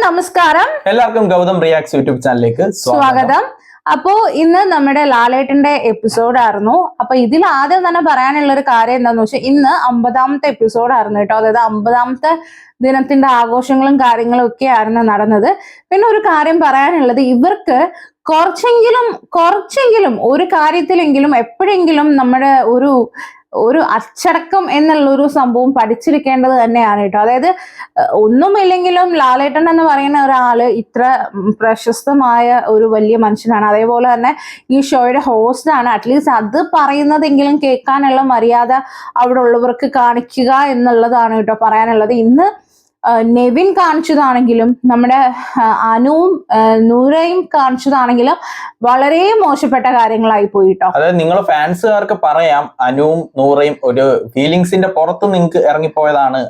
നമസ്കാരം. എല്ലാവർക്കും ഗൗതം റിയാക്സ് യൂട്യൂബ് ചാനലിലേക്ക് സ്വാഗതം. അപ്പോ ഇന്ന് നമ്മുടെ ലാലേട്ടന്റെ എപ്പിസോഡായിരുന്നു. അപ്പൊ ഇതിൽ ആദ്യം തന്നെ പറയാനുള്ള ഒരു കാര്യം എന്താന്ന് വെച്ചാൽ ഇന്ന് 50ാമത്തെ എപ്പിസോഡായിരുന്നു കേട്ടോ. അതായത് 50ാമത്തെ ദിനത്തിന്റെ ആഘോഷങ്ങളും കാര്യങ്ങളും ഒക്കെ ആയിരുന്നു നടന്നത്. പിന്നെ ഒരു കാര്യം പറയാനുള്ളത്, ഇവർക്ക് കുറച്ചെങ്കിലും ഒരു കാര്യത്തിലെങ്കിലും എപ്പോഴെങ്കിലും നമ്മുടെ ഒരു അച്ചടക്കം എന്നുള്ള ഒരു സംഭവം പഠിച്ചിരിക്കേണ്ടത് തന്നെയാണ് കേട്ടോ. അതായത് ഒന്നുമില്ലെങ്കിലും ലാലേട്ടൻ എന്ന് പറയുന്ന ഒരാള് ഇത്ര പ്രശസ്തമായ ഒരു വലിയ മനുഷ്യനാണ്. അതേപോലെ തന്നെ ഈ ഷോയുടെ ഹോസ്റ്റ് ആണ്. അറ്റ്ലീസ്റ്റ് അത് പറയുന്നതെങ്കിലും കേൾക്കാനുള്ള മര്യാദ അവിടെ ഉള്ളവർക്ക് കാണിക്കുക എന്നുള്ളതാണ് കേട്ടോ പറയാനുള്ളത്. ഇന്ന് നെവിൻ കാണിച്ചതാണെങ്കിലും നമ്മുടെ അനുവും നൂറയും കാണിച്ചതാണെങ്കിലും വളരെ മോശപ്പെട്ട കാര്യങ്ങളായി പോയിട്ടോ. അതായത് നിങ്ങൾ ഫാൻസുകാർക്ക് പറയാം അനുവും നൂറയും ഒരു ഫീലിങ്സിന്റെ പുറത്ത് നിങ്ങൾക്ക് ഇറങ്ങിപ്പോയതാണ്,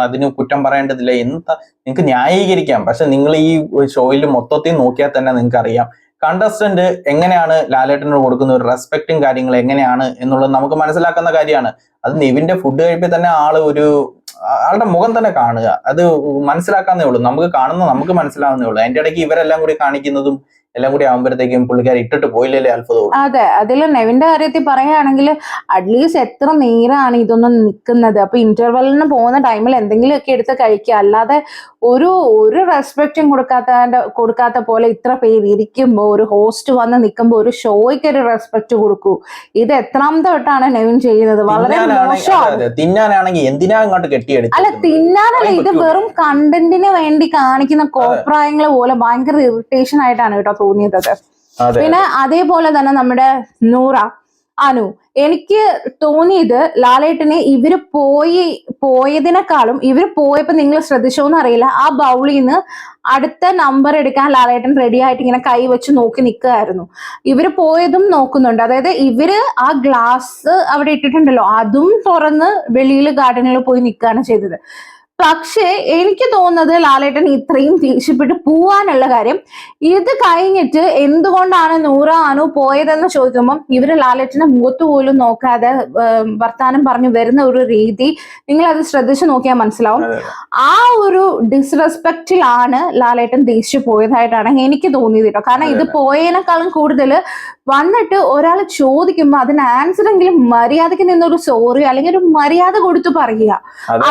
അതിന് കുറ്റം പറയേണ്ടതില്ല എന്ന് നിങ്ങൾക്ക് ന്യായീകരിക്കാം. പക്ഷെ നിങ്ങൾ ഈ ഷോയിൽ മൊത്തത്തിൽ നോക്കിയാൽ തന്നെ നിങ്ങൾക്ക് അറിയാം കണ്ടസ്റ്റന്റ് എങ്ങനെയാണ് ലാലേട്ടനോട് കൊടുക്കുന്ന ഒരു റെസ്പെക്റ്റും കാര്യങ്ങളും എങ്ങനെയാണ് എന്നുള്ളത് നമുക്ക് മനസ്സിലാക്കുന്ന കാര്യമാണ്. അത് നെവിന്റെ ഫുഡ് കഴിപ്പിൽ തന്നെ ആളുടെ മുഖം തന്നെ കാണുക, അത് മനസ്സിലാക്കാന്നേ ഉള്ളൂ. നമുക്ക് മനസ്സിലാവുന്നേ ഉള്ളൂ. അതിന്റെ ഇടയ്ക്ക് ഇവരെല്ലാം കൂടി കാണിക്കുന്നതും എല്ലാം കൂടി ആകുമ്പോഴത്തേക്കും പുള്ളിക്കാർ ഇട്ടിട്ട് പോയില്ലേ അത്ഭുതം. അതെ, അതിൽ നെവിന്റെ കാര്യത്തിൽ പറയുകയാണെങ്കിൽ അറ്റ്ലീസ്റ്റ് എത്ര നേരമാണ് ഇതൊന്നും നിൽക്കുന്നത്. അപ്പൊ ഇന്റർവെല്ലിന് പോകുന്ന ടൈമിൽ എന്തെങ്കിലുമൊക്കെ എടുത്ത് കഴിക്കുക, അല്ലാതെ ഒരു റെസ്പെക്റ്റും കൊടുക്കാത്ത പോലെ ഇത്ര പേര് ഇരിക്കുമ്പോൾ ഒരു ഹോസ്റ്റ് വന്ന് നിൽക്കുമ്പോൾ ഒരു ഷോയ്ക്ക് ഒരു റെസ്പെക്ട് കൊടുക്കൂ. ഇത് എത്രാമത്തെ തൊട്ടാണ് നെവിൻ ചെയ്യുന്നത്? വളരെ മോശമാണ്. തിന്നാനാണെങ്കിൽ എന്തിനാ അങ്ങോട്ട് കെട്ടിയെടുക്കും? അല്ല, തിന്നാനല്ല, ഇത് വെറും കണ്ടന്റിന് വേണ്ടി കാണിക്കുന്ന കോപ്രായങ്ങൾ പോലെ ഭയങ്കര ഇറിറ്റേഷൻ ആയിട്ടാണ് കേട്ടോ തോന്നിയത്. പിന്നെ അതേപോലെ തന്നെ നമ്മുടെ അനു, എനിക്ക് തോന്നിയത് ലാലേട്ടനെ ഇവര് പോയതിനേക്കാളും ഇവര് പോയപ്പോ നിങ്ങൾ ശ്രദ്ധിച്ചോന്ന് അറിയില്ല, ആ ബൗളിൽ നിന്ന് അടുത്ത നമ്പർ എടുക്കാൻ ലാലേട്ടൻ റെഡി ആയിട്ട് ഇങ്ങനെ കൈ വെച്ച് നോക്കി നിൽക്കുകയായിരുന്നു. ഇവര് പോയതും നോക്കുന്നുണ്ട്. അതായത് ഇവര് ആ ഗ്ലാസ് അവിടെ ഇട്ടിട്ടുണ്ടല്ലോ, അതും തുറന്ന് വെളിയിൽ ഗാർഡനിൽ പോയി നിൽക്കുകയാണ് ചെയ്തത്. പക്ഷേ എനിക്ക് തോന്നുന്നത് ലാലേട്ടൻ ഇത്രയും ദേഷ്യപ്പെട്ട് പോവാനുള്ള കാര്യം, ഇത് കഴിഞ്ഞിട്ട് എന്തുകൊണ്ടാണ് അനു പോയതെന്ന് ചോദിക്കുമ്പോൾ ഇവര് ലാലേട്ടന്റെ മുഖത്ത് പോലും നോക്കാതെ വർത്താനം പറഞ്ഞു വരുന്ന ഒരു രീതി നിങ്ങൾ അത് ശ്രദ്ധിച്ചു നോക്കിയാൽ മനസ്സിലാവും. ആ ഒരു ഡിസ്റെസ്പെക്റ്റിലാണ് ലാലേട്ടൻ ദേഷ്യം പോയതായിട്ടാണ് എനിക്ക് തോന്നിയത് കേട്ടോ. കാരണം ഇത് പോയതിനേക്കാളും കൂടുതൽ വന്നിട്ട് ഒരാൾ ചോദിക്കുമ്പോൾ അതിന് ആൻസർ എങ്കിലും മര്യാദയ്ക്ക് നിന്നൊരു സോറി അല്ലെങ്കിൽ ഒരു മര്യാദ കൊടുത്തു പറയുക.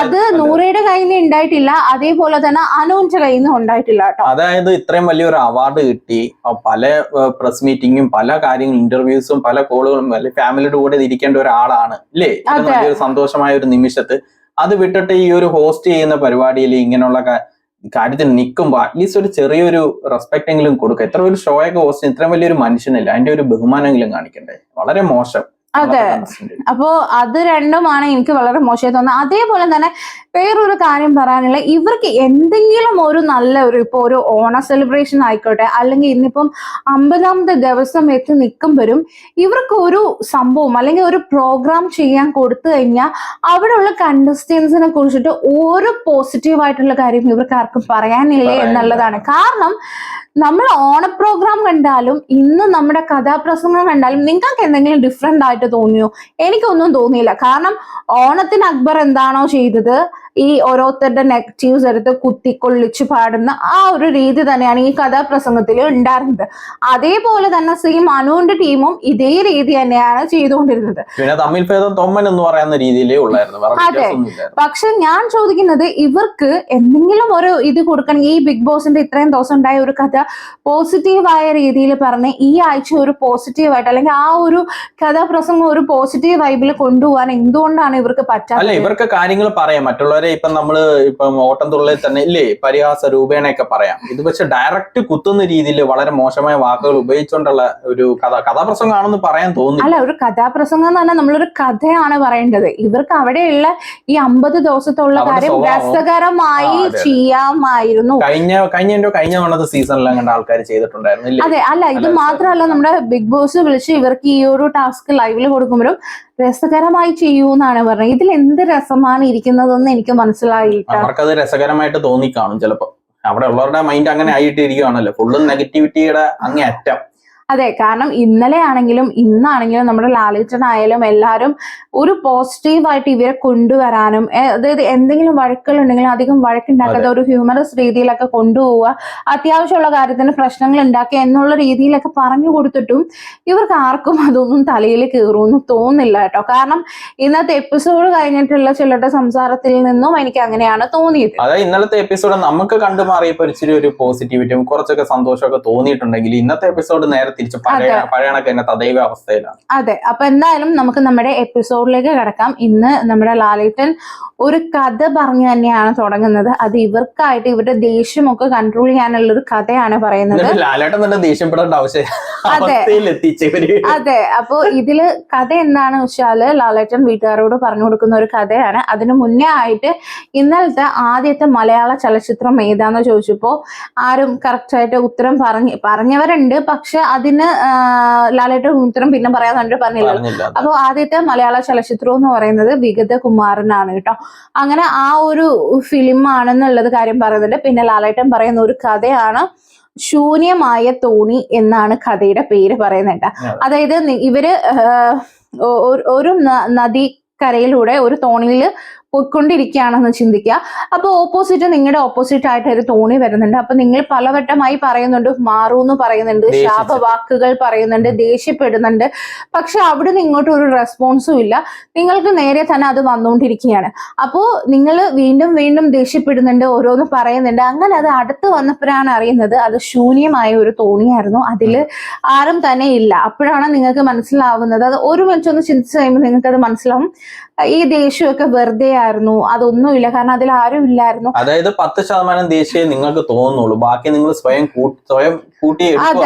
അത് നൂറയുടെ കയ്യിൽ നിന്ന് ഉണ്ടായിട്ടില്ല, അതേപോലെ തന്നെ അനുവിന്റെ കയ്യിൽ നിന്ന് ഉണ്ടായിട്ടില്ല കേട്ടോ. അതായത് ഇത്രയും വലിയൊരു അവാർഡ് കിട്ടി, പല പ്രസ് മീറ്റിങ്ങും പല കാര്യങ്ങളും ഇന്റർവ്യൂസും പല കോളുകളും ഫാമിലിയുടെ കൂടെ ഇരിക്കേണ്ട ഒരാളാണ് അല്ലേ? വലിയൊരു സന്തോഷമായ ഒരു നിമിഷത്ത് അത് വിട്ടിട്ട് ഈ ഒരു ഹോസ്റ്റ് ചെയ്യുന്ന പരിപാടിയിൽ ഇങ്ങനെയുള്ള കാര്യത്തിൽ നിൽക്കുമ്പോൾ അറ്റ്ലീസ്റ്റ് ഒരു ചെറിയൊരു റെസ്പെക്ട് എങ്കിലും കൊടുക്കുക. എത്ര ഒരു ഷോയൊക്കെ ഹോസ്റ്റ് ഇത്രയും വലിയൊരു മനുഷ്യനില്ല, അതിന്റെ ഒരു ബഹുമാനമെങ്കിലും കാണിക്കണ്ടേ? വളരെ മോശം. അതെ, അപ്പോ അത് രണ്ടുമാണ് എനിക്ക് വളരെ മോശമായി തോന്നുന്നത്. അതേപോലെ തന്നെ വേറൊരു കാര്യം പറയാനുള്ള, ഇവർക്ക് എന്തെങ്കിലും ഒരു നല്ല ഇപ്പൊ ഒരു ഓണ സെലിബ്രേഷൻ ആയിക്കോട്ടെ, അല്ലെങ്കിൽ ഇന്നിപ്പം 50ാമത്തെ ദിവസം എത്തി നിൽക്കുമ്പോഴും ഇവർക്ക് ഒരു സംഭവം അല്ലെങ്കിൽ ഒരു പ്രോഗ്രാം ചെയ്യാൻ കൊടുത്തു കഴിഞ്ഞാൽ അവിടെയുള്ള കണ്ടസ്റ്റൻസിനെ കുറിച്ചിട്ട് ഒരു പോസിറ്റീവായിട്ടുള്ള കാര്യം ഇവർക്ക് ആർക്കും പറയാനില്ലേ എന്നുള്ളതാണ്. കാരണം നമ്മൾ ഓണ പ്രോഗ്രാം കണ്ടാലും ഇന്ന് നമ്മുടെ കഥാപ്രസംഗം കണ്ടാലും നിങ്ങൾക്ക് എന്തെങ്കിലും ഡിഫറെന്റ് ആയിട്ട് തോന്നിയോ? എനിക്കൊന്നും തോന്നിയില്ല. കാരണം ഓണത്തിന് അക്ബർ എന്താണോ ചെയ്തത്, ഈ ഓരോരുത്തരുടെ നെഗറ്റീവ്സ് എടുത്ത് കുത്തിക്കൊള്ളിച്ച് പാടുന്ന ആ ഒരു രീതി തന്നെയാണ് ഈ കഥാപ്രസംഗത്തിൽ ഉണ്ടായിരുന്നത്. അതേപോലെ തന്നെ സെയിം അനുവിന്റെ ടീമും ഇതേ രീതി തന്നെയാണ് ചെയ്തുകൊണ്ടിരുന്നത്. അതെ, പക്ഷെ ഞാൻ ചോദിക്കുന്നത്, ഇവർക്ക് എന്തെങ്കിലും ഒരു ഇത് കൊടുക്കണം. ഈ ബിഗ് ബോസിന്റെ ഇത്രയും ദിവസം ഉണ്ടായ ഒരു കഥ പോസിറ്റീവായ രീതിയിൽ പറഞ്ഞ് ഈ ആഴ്ച ഒരു പോസിറ്റീവായിട്ട് അല്ലെങ്കിൽ ആ ഒരു കഥാപ്രസംഗം ഒരു പോസിറ്റീവ് വൈബിൽ കൊണ്ടുപോകാൻ എന്തുകൊണ്ടാണ് ഇവർക്ക് പറ്റാത്തത്? ഇവർക്ക് കാര്യങ്ങൾ പറയാം, മറ്റുള്ളവരെ ഇപ്പം ഓട്ടം തുള്ളൽ തന്നെ ഇല്ലേ പരിഹാസ രൂപേണയൊക്കെ പറയാം. ഇത് പക്ഷെ ഡയറക്റ്റ് കുത്തുന്ന രീതിയിൽ വളരെ മോശമായ വാക്കുകൾ ഉപയോഗിച്ചുകൊണ്ടുള്ള ഒരു കഥാപ്രസംഗമാണെന്ന് പറയാൻ തോന്നുന്നു. അല്ല, ഒരു കഥാപ്രസംഗം എന്ന് പറഞ്ഞാൽ നമ്മളൊരു കഥയാണ് പറയേണ്ടത്. ഇവർക്ക് അവിടെയുള്ള ഈ 50 ദിവസത്തുള്ള കാര്യം രസകരമായി ചെയ്യാമായിരുന്നു. കഴിഞ്ഞ സീസണിലും കണ്ട ആൾക്കാർ ചെയ്തിട്ടുണ്ടായിരുന്നു. അതെ, അല്ല, ഇത് മാത്രമല്ല, നമ്മുടെ ബിഗ് ബോസ് വിളിച്ച് ഇവർക്ക് ഈ ഒരു ടാസ്ക് ലൈവില് കൊടുക്കുമ്പോഴും രസകരമായി ചെയ്യൂന്നാണ് പറഞ്ഞത്. ഇതിൽ എന്ത് രസമാണ് ഇരിക്കുന്നതെന്ന് എനിക്ക് മനസ്സിലായില്ല. അവർക്കത് രസകരമായിട്ട് തോന്നിക്കാണും ചിലപ്പോ. അവിടെ ഉള്ളവരുടെ മൈൻഡ് അങ്ങനെ ആയിട്ട് ഇരിക്കുകയാണല്ലോ, ഫുള്ളും നെഗറ്റിവിറ്റിയുടെ അങ്ങേ അറ്റം. അതെ, കാരണം ഇന്നലെ ആണെങ്കിലും ഇന്നാണെങ്കിലും നമ്മുടെ ലാലേട്ടനായാലും എല്ലാവരും ഒരു പോസിറ്റീവായിട്ട് ഇവരെ കൊണ്ടുവരാനും അതായത് എന്തെങ്കിലും വഴക്കുകൾ ഉണ്ടെങ്കിലും അധികം വഴക്കുണ്ടാക്കാത്ത ഒരു ഹ്യൂമറസ് രീതിയിലൊക്കെ കൊണ്ടുപോവുക, അത്യാവശ്യമുള്ള കാര്യത്തിന് പ്രശ്നങ്ങൾ ഉണ്ടാക്കുക എന്നുള്ള രീതിയിലൊക്കെ പറഞ്ഞു കൊടുത്തിട്ടും ഇവർക്ക് ആർക്കും അതൊന്നും തലയിൽ കയറുമെന്ന് തോന്നുന്നില്ല കേട്ടോ. കാരണം ഇന്നത്തെ എപ്പിസോഡ് കഴിഞ്ഞിട്ടുള്ള ചിലരുടെ സംസാരത്തിൽ നിന്നും എനിക്ക് അങ്ങനെയാണ് തോന്നിയത്. അതായത് ഇന്നലത്തെ എപ്പിസോഡ് നമുക്ക് കണ്ടു മാറിയപ്പോൾ ഇച്ചിരി ഒരു പോസിറ്റിവിറ്റിയും കുറച്ചൊക്കെ സന്തോഷമൊക്കെ തോന്നിയിട്ടുണ്ടെങ്കിൽ ഇന്നത്തെ എപ്പിസോഡ് നേരെ തിരിച്ച് പഴയണക്ക് തന്നെ തദൈവ അവസ്ഥയിലാണ്. അതെ, അപ്പൊ എന്തായാലും നമുക്ക് നമ്മുടെ എപ്പിസോഡിലേക്ക് കിടക്കാം. ഇന്ന് നമ്മുടെ ലാലേട്ടൻ ഒരു കഥ പറഞ്ഞു തന്നെയാണ് തുടങ്ങുന്നത്. അത് ഇവർക്കായിട്ട് ഇവരുടെ ദേഷ്യമൊക്കെ കൺട്രോൾ ചെയ്യാനുള്ള ഒരു കഥയാണ് പറയുന്നത്. ലാലേട്ടൻ തന്നെ ദേഷ്യപ്പെടേണ്ട ആവശ്യം. അതെ, അപ്പൊ ഇതില് കഥ എന്താണെന്ന് വെച്ചാല് ലാലേട്ടൻ വീട്ടുകാരോട് പറഞ്ഞു കൊടുക്കുന്ന ഒരു കഥയാണ്. അതിനു മുന്നേ ആയിട്ട് ഇന്നലത്തെ ആദ്യത്തെ മലയാള ചലച്ചിത്രം ഏതാന്ന് ചോദിച്ചപ്പോ ആരും കറക്റ്റായിട്ട് ഉത്തരം പറഞ്ഞവരുണ്ട്. പക്ഷെ അതിന് ലാലേട്ടൻ ഉത്തരം പിന്നെ പറയാൻ വേണ്ടി പറഞ്ഞില്ല. അപ്പൊ ആദ്യത്തെ മലയാള ചലച്ചിത്രം എന്ന് പറയുന്നത് വിഗതകുമാരനാണ് കേട്ടോ. അങ്ങനെ ആ ഒരു ഫിലിം ആണെന്നുള്ളത് കാര്യം പറയുന്നുണ്ട്. പിന്നെ ലാലേട്ടൻ പറയുന്ന ഒരു കഥയാണ് ശൂന്യമായ തോണി എന്നാണ് കഥയുടെ പേര് പറയുന്നുണ്ട്. അതായത് ഇവര് ഒരു നദിക്കരയിലൂടെ ഒരു തോണിയിൽ പോയിക്കൊണ്ടിരിക്കുകയാണെന്ന് ചിന്തിക്കുക. അപ്പൊ ഓപ്പോസിറ്റ് നിങ്ങളുടെ ഓപ്പോസിറ്റ് ആയിട്ട് ഒരു തോണി വരുന്നുണ്ട്. അപ്പൊ നിങ്ങൾ പലവട്ടമായി പറയുന്നുണ്ട്, മാറൂന്ന് പറയുന്നുണ്ട്, ശാപവാക്കുകൾ പറയുന്നുണ്ട്, ദേഷ്യപ്പെടുന്നുണ്ട്. പക്ഷെ അവിടെ ഇങ്ങോട്ട് ഒരു റെസ്പോൺസും ഇല്ല. നിങ്ങൾക്ക് നേരെ തന്നെ അത് വന്നുകൊണ്ടിരിക്കുകയാണ്. അപ്പോ നിങ്ങൾ വീണ്ടും വീണ്ടും ദേഷ്യപ്പെടുന്നുണ്ട്, ഓരോന്ന് പറയുന്നുണ്ട്. അങ്ങനെ അത് അടുത്ത് വന്നപ്പോഴാണ് അറിയുന്നത് അത് ശൂന്യമായ ഒരു തോണിയായിരുന്നു, അതിൽ ആരും തന്നെ ഇല്ല. അപ്പോഴാണ് നിങ്ങൾക്ക് മനസ്സിലാവുന്നത്. അത് ഒരു മിനിറ്റ് ഒന്ന് ചിന്തിച്ചു കഴിയുമ്പോൾ നിങ്ങൾക്ക് അത് മനസ്സിലാവും ഈ ദേഷ്യമൊക്കെ വെറുതെ ആയിരുന്നു, അതൊന്നുമില്ല, കാരണം അതിൽ ആരും ഇല്ലായിരുന്നു. അതായത് 10% ദേഷ്യം നിങ്ങൾക്ക് തോന്നുള്ളൂ, ബാക്കി നിങ്ങൾ സ്വയം കൂട്ടി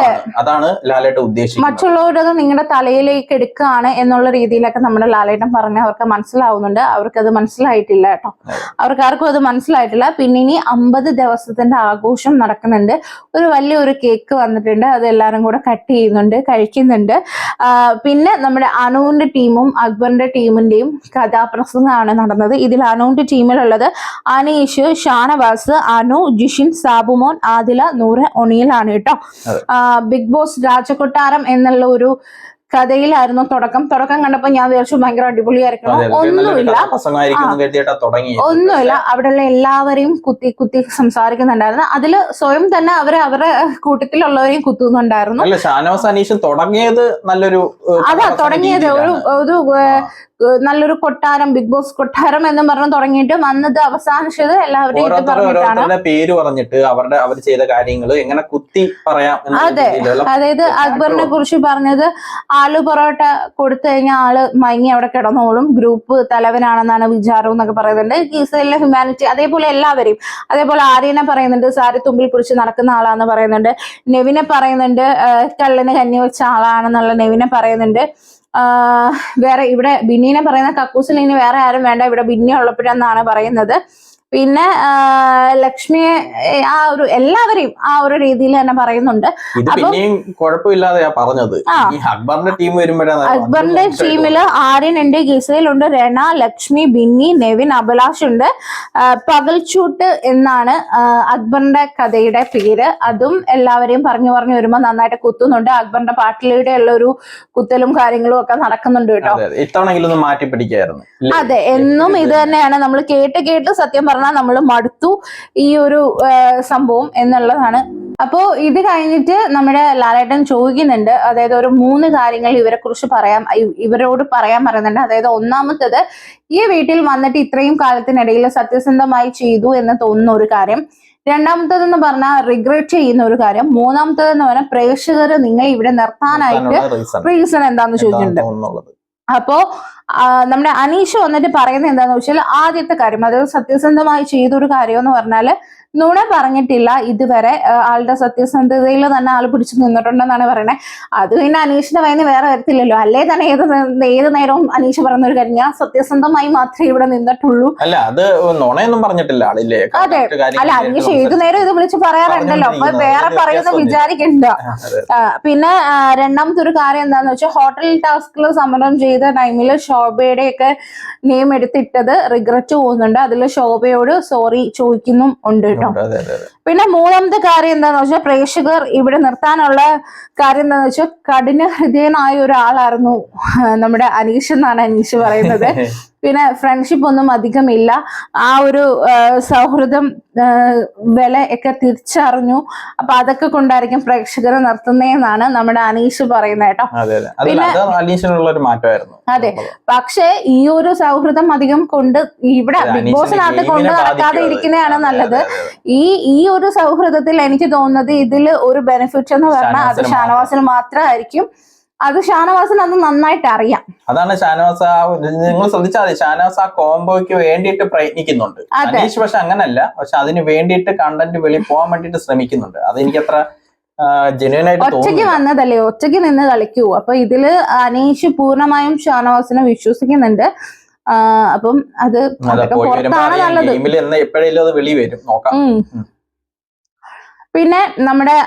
അതാണ് ലാലേട്ടൻ ഉദ്ദേശിക്കുന്നത്. മറ്റുള്ളവരത് നിങ്ങളുടെ തലയിലേക്ക് എടുക്കുകയാണ് എന്നുള്ള രീതിയിലൊക്കെ നമ്മുടെ ലാലേട്ടൻ പറഞ്ഞ അവർക്ക് മനസ്സിലാവുന്നുണ്ട്. അവർക്കത് മനസ്സിലായിട്ടില്ല കേട്ടോ, അവർക്കാർക്കും അത് മനസ്സിലായിട്ടില്ല. പിന്നെ ഇനി 50 ദിവസത്തിന്റെ ആഘോഷം നടക്കുന്നുണ്ട്. ഒരു വലിയൊരു കേക്ക് വന്നിട്ടുണ്ട്, അത് എല്ലാവരും കൂടെ കട്ട് ചെയ്യുന്നുണ്ട്, കഴിക്കുന്നുണ്ട്. പിന്നെ നമ്മുടെ അനുവിന്റെ ടീമും അക്ബറിന്റെ ടീമിന്റെയും കഥാപ്രസംഗമാണ് നടന്നത്. ഇതിൽ അനുവിന്റെ ടീമിലുള്ളത് അനീഷ്, ഷാനവാസ്, അനു, ജിഷിൻ, സാബുമോൻ, ആദില, നൂറ്, ഒണിയിലാണ് കേട്ടോ. ബിഗ് ബോസ് രാജകൊട്ടാരം എന്നുള്ള ഒരു കഥയിലായിരുന്നു തുടക്കം കണ്ടപ്പോ ഞാൻ വിചാരിച്ചു ഭയങ്കര അടിപൊളിയായിരിക്കണം. ഒന്നുമില്ല, അവിടെയുള്ള എല്ലാവരെയും കുത്തി സംസാരിക്കുന്നുണ്ടായിരുന്നു. അതിൽ സ്വയം തന്നെ അവരുടെ കൂട്ടത്തിലുള്ളവരെയും കുത്തുന്നുണ്ടായിരുന്നു. തുടങ്ങിയത് ഒരു നല്ലൊരു കൊട്ടാരം, ബിഗ് ബോസ് കൊട്ടാരം എന്നും പറഞ്ഞ് തുടങ്ങിയിട്ട് വന്നത് അവസാനിച്ചത് എല്ലാവരെയും പേര് പറഞ്ഞിട്ട് അവർ ചെയ്ത കാര്യങ്ങൾ എങ്ങനെ കുത്തി പറയാം. അതെ, അതായത് അക്ബറിനെ കുറിച്ച് പറഞ്ഞത് ആലു പൊറോട്ട കൊടുത്തു കഴിഞ്ഞാൽ ആള് മയങ്ങി അവിടെ കിടന്നോളും, ഗ്രൂപ്പ് തലവനാണെന്നാണ് വിചാരം എന്നൊക്കെ പറയുന്നുണ്ട്. ഗീസയിലെ ഹ്യൂമാനിറ്റി, അതേപോലെ എല്ലാവരെയും. അതേപോലെ ആര്യനെ പറയുന്നുണ്ട് സാരി തുമ്പിൽ പിടിച്ച് നടക്കുന്ന ആളാന്ന് പറയുന്നുണ്ട്. നെവിനെ പറയുന്നുണ്ട് കള്ളിന് കഞ്ഞി വെച്ച ആളാണെന്നുള്ള നെവിനെ പറയുന്നുണ്ട്. വേറെ ഇവിടെ ബിന്നീനെ പറയുന്ന കക്കൂസിൽ ഇനി വേറെ ആരും വേണ്ട, ഇവിടെ ബിന്നി ഉള്ളപ്പോഴെന്നാണ് പറയുന്നത്. പിന്നെ ലക്ഷ്മിയെ എല്ലാവരെയും ആ ഒരു രീതിയിൽ തന്നെ പറയുന്നുണ്ട്. അക്ബറിന്റെ ടീമില് ആര്യനുണ്ട്, ഗിസയിലുണ്ട്, രണ, ലക്ഷ്മി, ബിന്നി, നെവിൻ, അഭിലാഷ് ഉണ്ട്. പകൽച്ചൂട്ട് എന്നാണ് അക്ബറിന്റെ കഥയുടെ പേര്. അതും എല്ലാവരെയും പറഞ്ഞു വരുമ്പോ നന്നായിട്ട് കുത്തുന്നുണ്ട്. അക്ബറിന്റെ പാട്ടിലൂടെ ഉള്ള ഒരു കുത്തലും കാര്യങ്ങളും ഒക്കെ നടക്കുന്നുണ്ട് കേട്ടോ. അതെ, എന്നും ഇത് തന്നെയാണ് നമ്മൾ കേട്ട് സത്യം പറഞ്ഞാൽ നമ്മൾ മടുത്തു ഈ ഒരു സംഭവം എന്നുള്ളതാണ്. അപ്പോ ഇത് കഴിഞ്ഞിട്ട് നമ്മുടെ ലാലേട്ടൻ ചോദിക്കുന്നുണ്ട്, അതായത് ഒരു 3 കാര്യങ്ങൾ ഇവരോട് പറയാൻ പറയുന്നുണ്ട്. അതായത് ഒന്നാമത്തത്, ഈ വീട്ടിൽ വന്നിട്ട് ഇത്രയും കാലത്തിനിടയിൽ സത്യസന്ധമായി ചെയ്തു എന്ന് തോന്നുന്ന ഒരു കാര്യം. രണ്ടാമത്തതെന്ന് പറഞ്ഞാൽ റിഗ്രറ്റ് ചെയ്യുന്ന ഒരു കാര്യം. മൂന്നാമത്തതെന്ന് പറഞ്ഞാൽ പ്രേക്ഷകർ നിങ്ങൾ ഇവിടെ നിർത്താനായിട്ട് റീസൺ എന്താന്ന് ചോദിക്കുന്നുണ്ട്. അപ്പോ നമ്മുടെ അനീഷ് വന്നിട്ട് പറയുന്നത് എന്താന്ന് വെച്ചാൽ ആദ്യത്തെ കാര്യം, അതായത് സത്യസന്ധമായി ചെയ്തൊരു കാര്യം എന്ന് പറഞ്ഞാല് നുണ പറഞ്ഞിട്ടില്ല ഇതുവരെ, ആളുടെ സത്യസന്ധതയിൽ തന്നെ ആള് പിടിച്ചു നിന്നിട്ടുണ്ടെന്നാണ് പറയുന്നത്. അത് പിന്നെ അനീഷിന്റെ വയന്ന് വേറെ വരത്തില്ലല്ലോ. അല്ലേ തന്നെ ഏത് നേരവും അനീഷ് പറയുന്ന ഒരു കാര്യം, ഞാൻ സത്യസന്ധമായി മാത്രമേ ഇവിടെ നിന്നിട്ടുള്ളൂ. അല്ല, അത് നുണയൊന്നും പറഞ്ഞിട്ടില്ല ആളില്ലേ. അതെ, അല്ല അനീഷ് ഏതു നേരം ഇത് വിളിച്ച് പറയാറുണ്ടല്ലോ, അപ്പൊ വേറെ പറയുന്ന വിചാരിക്കണ്ട. പിന്നെ രണ്ടാമത്തെ ഒരു കാര്യം എന്താന്ന് വെച്ചാൽ ഹോട്ടൽ ടാസ്കിൽ സമരം ചെയ്ത ടൈമിൽ ശോഭയുടെ ഒക്കെ നെയിം എടുത്തിട്ടത് റിഗ്രറ്റ് പോകുന്നുണ്ട്. അതിൽ ശോഭയോട് സോറി ചോദിക്കുന്നും ഉണ്ട്. കേട്ടോ. അതെ അതെ അതെ. പിന്നെ മൂന്നാമത്തെ കാര്യം എന്താന്ന് വെച്ചാൽ പ്രേക്ഷകർ ഇവിടെ നിർത്താനുള്ള കാര്യം എന്താന്ന് വെച്ചാൽ കഠിന ഹൃദയനായ ഒരാളായിരുന്നു നമ്മുടെ അനീഷ് എന്നാണ് അനീഷ് പറയുന്നത്. പിന്നെ ഫ്രണ്ട്ഷിപ്പ് ഒന്നും അധികമില്ല, ആ ഒരു സൗഹൃദം വില ഒക്കെ തിരിച്ചറിഞ്ഞു. അപ്പൊ അതൊക്കെ കൊണ്ടായിരിക്കും പ്രേക്ഷകരെ നിർത്തുന്നതെന്നാണ് നമ്മുടെ അനീഷ് പറയുന്നത് കേട്ടോ. പിന്നെ അനീഷിനുള്ള മാറ്റമായിരുന്നു. അതെ, പക്ഷെ ഈ ഒരു സൗഹൃദം അധികം കൊണ്ട് ഇവിടെ ബിഗ് ബോസിനകത്ത് കൊണ്ട് നടക്കാതെ ഇരിക്കുന്നതാണ് നല്ലത്. ഈ ഒരു സൗഹൃദത്തിൽ എനിക്ക് തോന്നുന്നത് ഇതില് ഒരു ബെനിഫിറ്റ് എന്ന് പറഞ്ഞാൽ അത് ഷാനവാസിന് മാത്രമായിരിക്കും. അത് ഷാനവാസിന് അത് നന്നായിട്ട് അറിയാം. അതാണ് ഷാനവാസ്, നിങ്ങൾ ശ്രദ്ധിച്ചാൽ മതി, ഷാനവാസ് ആ കോംബോയ്ക്ക് വേണ്ടിയിട്ട് പ്രയത്നിക്കുന്നുണ്ട്. അനീഷ് പക്ഷെ അങ്ങനല്ല, പക്ഷെ അതിന് വേണ്ടിയിട്ട് കണ്ടന്റ് വെളി പോകാൻ വേണ്ടിയിട്ട് ശ്രമിക്കുന്നുണ്ട്. അതെനിക്ക് അത്ര ജെന്യുവൻ ആയിട്ട് ഒറ്റയ്ക്ക് വന്നതല്ലേ, ഒറ്റയ്ക്ക് നിന്ന് കളിക്കൂ. അപ്പൊ ഇതില് അനീഷ് പൂർണ്ണമായും ഷാനവാസിനെ വിശ്വസിക്കുന്നുണ്ട്. അപ്പം അത് പുറത്താണ് നല്ലത്. എപ്പോഴേലും അത് വെളി വരും, നോക്കാം. പിന്നെ നമ്മുടെ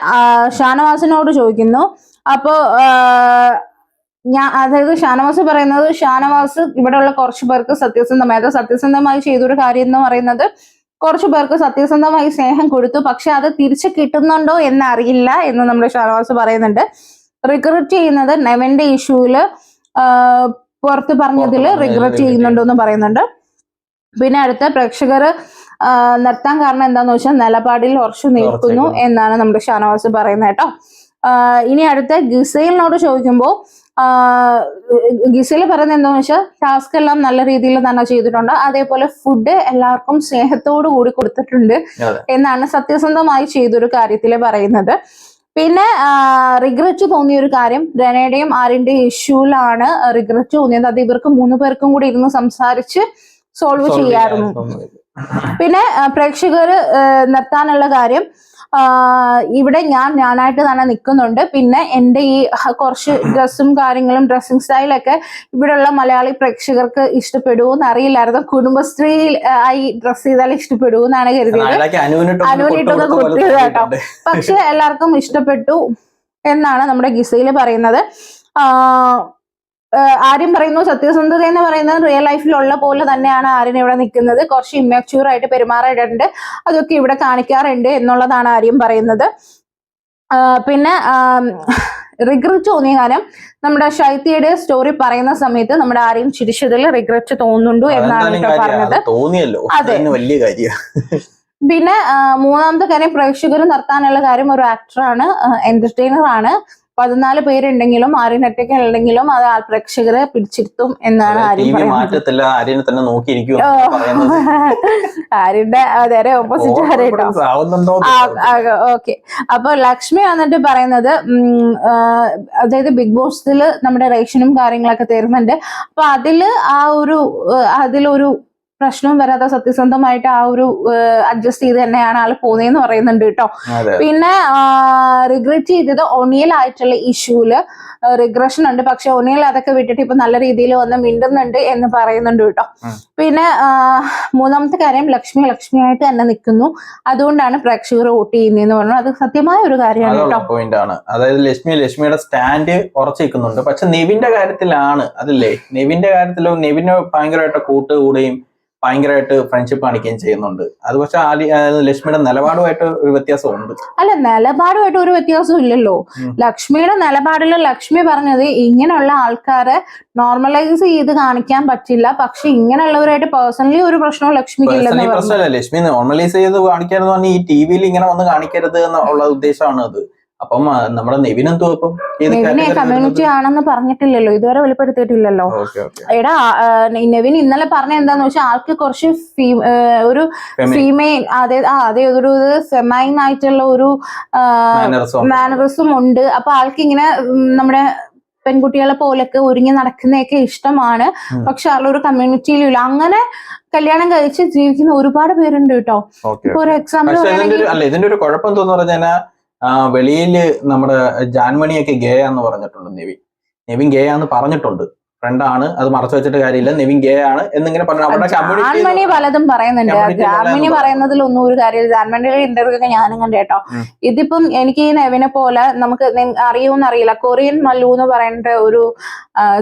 ഷാനവാസിനോട് ചോദിക്കുന്നു. അപ്പോ അതായത് ഷാനവാസ് പറയുന്നത്, ഷാനവാസ് ഇവിടെയുള്ള കുറച്ചു പേർക്ക് സത്യസന്ധമായി ചെയ്തൊരു കാര്യം എന്ന് പറയുന്നത്, കുറച്ചു പേർക്ക് സത്യസന്ധമായി സ്നേഹം കൊടുത്തു, പക്ഷെ അത് തിരിച്ചു കിട്ടുന്നുണ്ടോ എന്ന് അറിയില്ല എന്ന് നമ്മുടെ ഷാനവാസ് പറയുന്നുണ്ട്. റിഗ്രറ്റ് ചെയ്യുന്നത് നെവിന്റെ ഇഷ്യൂല് പുറത്ത് പറഞ്ഞതിൽ റിഗ്രറ്റ് ചെയ്യുന്നുണ്ടോ എന്ന് പറയുന്നുണ്ട്. പിന്നെ അടുത്ത പ്രേക്ഷകർ നിർത്താൻ കാരണം എന്താന്ന് വെച്ചാൽ നിലപാടിൽ ഉറച്ചു നിൽക്കുന്നു എന്നാണ് നമ്മുടെ ഷാനവാസ് പറയുന്നത് കേട്ടോ. ഇനി അടുത്ത ഗിസൈലിനോട് ചോദിക്കുമ്പോൾ ഗിസൈൽ പറയുന്നത് എന്താണെന്ന് വെച്ചാൽ ടാസ്ക് എല്ലാം നല്ല രീതിയിൽ തന്നെ ചെയ്തിട്ടുണ്ട്, അതേപോലെ ഫുഡ് എല്ലാവർക്കും സ്നേഹത്തോടു കൂടി കൊടുത്തിട്ടുണ്ട് എന്നാണ് സത്യസന്ധമായി ചെയ്തൊരു കാര്യത്തിൽ പറയുന്നത്. പിന്നെ റിഗ്രറ്റ് തോന്നിയ ഒരു കാര്യം, രനയുടെയും ആര്യന്റെയും ഇഷ്യൂലാണ് റിഗ്രറ്റ് തോന്നിയത്. അത് ഇവർക്ക് 3 പേർക്കും കൂടി ഇരുന്ന് സംസാരിച്ച് സോൾവ് ചെയ്യാറുന്നു. പിന്നെ പ്രേക്ഷകർ നിർത്താനുള്ള കാര്യം, ഇവിടെ ഞാനായിട്ട് തന്നെ നിൽക്കുന്നുണ്ട്. പിന്നെ എൻ്റെ ഈ കുറച്ച് ഡ്രസ്സും കാര്യങ്ങളും ഡ്രസ്സിങ് സ്റ്റൈലൊക്കെ ഇവിടെയുള്ള മലയാളി പ്രേക്ഷകർക്ക് ഇഷ്ടപ്പെടുവോന്ന് അറിയില്ലായിരുന്നു. കുടുംബശ്രീ ആയി ഡ്രസ് ചെയ്താൽ ഇഷ്ടപ്പെടുവോന്നാണ് കരുതിയത്. അനുവിനിട്ടൊക്കെ കൊടുത്തത് കേട്ടോ. പക്ഷെ എല്ലാവർക്കും ഇഷ്ടപ്പെട്ടു എന്നാണ് നമ്മുടെ ഗിസയില് പറയുന്നത്. ആര്യം പറയുന്നു സത്യസന്ധത എന്ന് പറയുന്നത് റിയൽ ലൈഫിലുള്ള പോലെ തന്നെയാണ് ആര്യൻ ഇവിടെ നിൽക്കുന്നത്. കുറച്ച് ഇമ്മച്യൂർ ആയിട്ട് പെരുമാറാറുണ്ട്, അതൊക്കെ ഇവിടെ കാണിക്കാറുണ്ട് എന്നുള്ളതാണ് ആര്യം പറയുന്നത്. പിന്നെ റിഗ്രറ്റ് തോന്നിയ കാര്യം, നമ്മുടെ ശൈത്യയുടെ സ്റ്റോറി പറയുന്ന സമയത്ത് നമ്മുടെ ആര്യം ചിരിച്ചതിൽ റിഗ്രറ്റ് തോന്നുന്നുണ്ടോ എന്നാണ് ഇപ്പോൾ പറഞ്ഞത്. അതെ, പിന്നെ മൂന്നാമത്തെ കാര്യം, പ്രേക്ഷകർ നിർത്താനുള്ള കാര്യം, ഒരു ആക്ടറാണ്, എന്റർടൈനർ ആണ്. 14 പേരുണ്ടെങ്കിലും ആര്യൻ ഒറ്റയ്ക്ക് ഉണ്ടെങ്കിലും അത് പ്രേക്ഷകരെ പിടിച്ചിരുത്തും എന്നാണ് ആര്യന്റെ നേരെ ഓപ്പോസിറ്റ് ആരേട്ടോ. ഓക്കെ, അപ്പൊ ലക്ഷ്മി വന്നിട്ട് പറയുന്നത്, അതായത് ബിഗ് ബോസിൽ നമ്മുടെ റേഷനും കാര്യങ്ങളൊക്കെ തരുന്നുണ്ട്. അപ്പൊ അതിലൊരു പ്രശ്നവും വരാതെ സത്യസന്ധമായിട്ട് ആ ഒരു അഡ്ജസ്റ്റ് ചെയ്ത് തന്നെയാണ് ആള് പോകുന്നതെന്ന് പറയുന്നുണ്ട് കേട്ടോ. പിന്നെ റിഗ്രറ്റ് ചെയ്തത് ഒണിയൽ ആയിട്ടുള്ള ഇഷ്യൂല് റിഗ്രഷൻ ഉണ്ട്, പക്ഷെ ഒണിയൽ അതൊക്കെ വിട്ടിട്ട് ഇപ്പൊ നല്ല രീതിയിൽ വന്ന് മിണ്ടുന്നുണ്ട് എന്ന് പറയുന്നുണ്ട് കേട്ടോ. പിന്നെ മൂന്നാമത്തെ കാര്യം, ലക്ഷ്മിയായിട്ട് തന്നെ നിൽക്കുന്നു, അതുകൊണ്ടാണ് പ്രേക്ഷകർ വോട്ട് ചെയ്യുന്നതെന്ന് പറഞ്ഞു. അത് സത്യമായ ഒരു കാര്യമാണ് കേട്ടോ. പോയിന്റാണ്. അതായത് ലക്ഷ്മിയുടെ സ്റ്റാൻഡ് ഉറച്ചിരിക്കുന്നുണ്ട്. പക്ഷെ നെവിന്റെ കാര്യത്തിലാണ് അതല്ലേ, നെവിന്റെ കാര്യത്തിലോ നെവിന് ഭയങ്കരമായിട്ട് കൂട്ടുകൂടുകയും ഭയങ്കരമായിട്ട് ഫ്രണ്ട്ഷിപ്പ് കാണിക്കുകയും ചെയ്യുന്നുണ്ട്. അത് പക്ഷെ ലക്ഷ്മിയുടെ നിലപാടുമായിട്ട് ഒരു വ്യത്യാസമുണ്ട്. അല്ല, നിലപാടുമായിട്ട് ഒരു വ്യത്യാസം ഇല്ലല്ലോ. ലക്ഷ്മിയുടെ നിലപാടിൽ ലക്ഷ്മി പറഞ്ഞത് ഇങ്ങനെയുള്ള ആൾക്കാരെ നോർമലൈസ് ചെയ്ത് കാണിക്കാൻ പറ്റില്ല, പക്ഷെ ഇങ്ങനെയുള്ളവരായിട്ട് പേഴ്സണലി ഒരു പ്രശ്നവും ലക്ഷ്മിക്ക് ഇല്ലെന്ന് പ്രശ്നമല്ല. ലക്ഷ്മി നോർമലൈസ് ചെയ്ത് കാണിക്കരുത് പറഞ്ഞാൽ ഈ ടിവിയിൽ ഇങ്ങനെ വന്ന് കാണിക്കരുത് എന്നുള്ള ഉദ്ദേശമാണ് അത്. അപ്പം നമ്മുടെ നെവിനെന്തോ കമ്മ്യൂണിറ്റി ആണെന്ന് പറഞ്ഞിട്ടില്ലല്ലോ, ഇതുവരെ വെളിപ്പെടുത്തിയിട്ടില്ലല്ലോ. എടാ, നെവിൻ ഇന്നലെ പറഞ്ഞ എന്താന്ന് വെച്ചാൽ ആൾക്ക് കുറച്ച് ഒരു ഫീമെയിൽ, അതേ ഒരു ഫെമൈൻ ആയിട്ടുള്ള ഒരു മാനറിസം ഉണ്ട്. അപ്പൊ ആൾക്ക് ഇങ്ങനെ നമ്മുടെ പെൺകുട്ടികളെ പോലൊക്കെ ഒരുങ്ങി നടക്കുന്നതൊക്കെ ഇഷ്ടമാണ്, പക്ഷെ ആളൊരു കമ്മ്യൂണിറ്റിയിലും അങ്ങനെ കല്യാണം കഴിച്ച് ജീവിക്കുന്ന ഒരുപാട് പേരുണ്ട് കേട്ടോ. ഇപ്പൊ ഒരു എക്സാമ്പിൾ ഇതിന്റെ ഒരു കുഴപ്പം തോന്നുന്നു പറഞ്ഞാൽ വെളിയില് നമ്മുടെ ജാൻമണിയൊക്കെ ഗേയാന്ന് പറഞ്ഞിട്ടുണ്ട്. നെവിൻ ഗേയാന്ന് പറഞ്ഞിട്ടുണ്ട്. ഫ്രണ്ടാണ്, അത് മറച്ചു വെച്ചിട്ട് കാര്യമില്ല, നിവിൻ ഗേ ആണ് എന്നിങ്ങനെ പറഞ്ഞു. അവിടെ ജാൻമണി പലതും പറയുന്നുണ്ട്. ജാൻമണി പറയുന്നതിലൊന്നും ഒരു കാര്യമില്ല. ജാൻമണിയുടെ ഇന്റർവ്യൂ ഒക്കെ ഞാനും കണ്ടു കേട്ടോ. ഇതിപ്പം എനിക്ക് ഈ നെവിനെ പോലെ നമുക്ക് അറിയൂന്നറിയില്ല, കൊറിയൻ മല്ലു എന്ന് പറയുന്ന ഒരു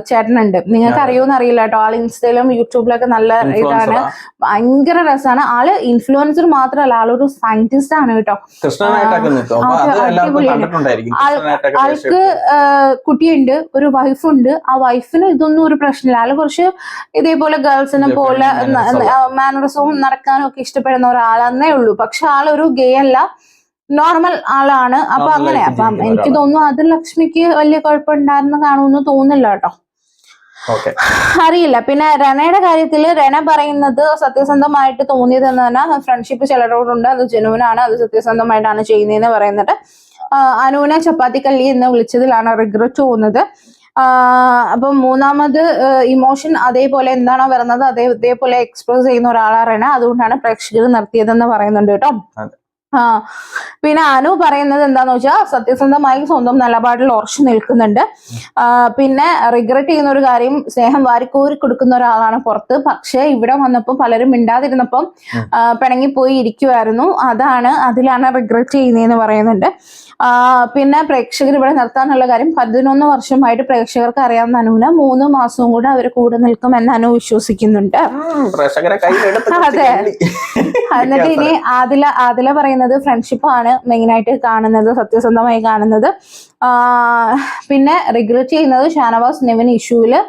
ചേട്ടനുണ്ട്, നിങ്ങൾക്ക് അറിയൂന്ന് അറിയില്ല കേട്ടോ. ആൾ ഇൻസ്റ്റയിലും യൂട്യൂബിലൊക്കെ നല്ല ഇതാണ്, ഭയങ്കര രസമാണ് ആള്. ഇൻഫ്ലുവൻസർ മാത്രമല്ല, ആളൊരു സയന്റിസ്റ്റ് ആണ് കേട്ടോ. ആൾക്ക് കുട്ടിയുണ്ട്, ഒരു വൈഫുണ്ട്. ആ വൈഫിന് ഇതൊന്നും ഒരു പ്രശ്നമില്ല. ആള് കുറച്ച് ഇതേപോലെ ഗേൾസിനെ പോലെ മാനറിസവും നടക്കാനും ഒക്കെ ഇഷ്ടപ്പെടുന്ന ഒരാളെന്നേ ഉള്ളൂ. പക്ഷെ ആളൊരു ഗേ അല്ല, നോർമൽ ആളാണ്. അപ്പൊ അങ്ങനെ അപ്പം എനിക്ക് തോന്നുന്നു അത് ലക്ഷ്മിക്ക് വലിയ കുഴപ്പമുണ്ടായിരുന്നു കാണുമെന്ന് തോന്നുന്നില്ല കേട്ടോ. അറിയില്ല. പിന്നെ രണയുടെ കാര്യത്തിൽ രണ പറയുന്നത് സത്യസന്ധമായിട്ട് തോന്നിയത് എന്ന് പറഞ്ഞാൽ ഫ്രണ്ട്ഷിപ്പ് ചിലരോടുണ്ട്, അത് ജെനുവിനാണ്, അത് സത്യസന്ധമായിട്ടാണ് ചെയ്യുന്നതെന്ന് പറയുന്നത്. അനുവിനെ ചപ്പാത്തിക്കല്ലി എന്ന് വിളിച്ചതിലാണ് റിഗ്രറ്റ് തോന്നുന്നത്. അപ്പം മൂന്നാമത് ഇമോഷൻ അതേപോലെ എന്താണോ വരുന്നത് അതേപോലെ എക്സ്പ്രസ് ചെയ്യുന്ന ഒരാളാണ്, അതുകൊണ്ടാണ് പ്രേക്ഷകർ നിർത്തിയതെന്ന് പറയുന്നുണ്ട് കേട്ടോ. പിന്നെ അനു പറയുന്നത് എന്താന്ന് വെച്ചാൽ സത്യസന്ധമായി സ്വന്തം നിലപാടിൽ ഉറച്ചു നിൽക്കുന്നുണ്ട്. പിന്നെ റിഗ്രറ്റ് ചെയ്യുന്ന ഒരു കാര്യം, സ്നേഹം വാരിക്കോരി കൊടുക്കുന്ന ഒരാളാണ് പുറത്ത്, പക്ഷെ ഇവിടെ വന്നപ്പോൾ പലരും മിണ്ടാതിരുന്നപ്പം പിണങ്ങിപ്പോയി ഇരിക്കുമായിരുന്നു, അതിലാണ് റിഗ്രറ്റ് ചെയ്യുന്നതെന്ന് പറയുന്നുണ്ട്. പിന്നെ പ്രേക്ഷകർ ഇവിടെ നിർത്താനുള്ള കാര്യം, 11 വർഷമായിട്ട് പ്രേക്ഷകർക്ക് അറിയാവുന്ന അനുവിന് 3 മാസവും കൂടെ അവർ കൂടെ നിൽക്കുമെന്ന് അനു വിശ്വസിക്കുന്നുണ്ട്. അതെ. എന്നിട്ട് ഇനി ആദില പറയുന്നത് ഫ്രണ്ട്ഷിപ്പ് ആണ് മെയിൻ ആയിട്ട് കാണുന്നത്, സത്യസന്ധമായി കാണുന്നത്. പിന്നെ റിഗ്രറ്റ് ചെയ്യുന്നത് ഷാനവാസ് നെവിൻ ഇഷ്യൂവില്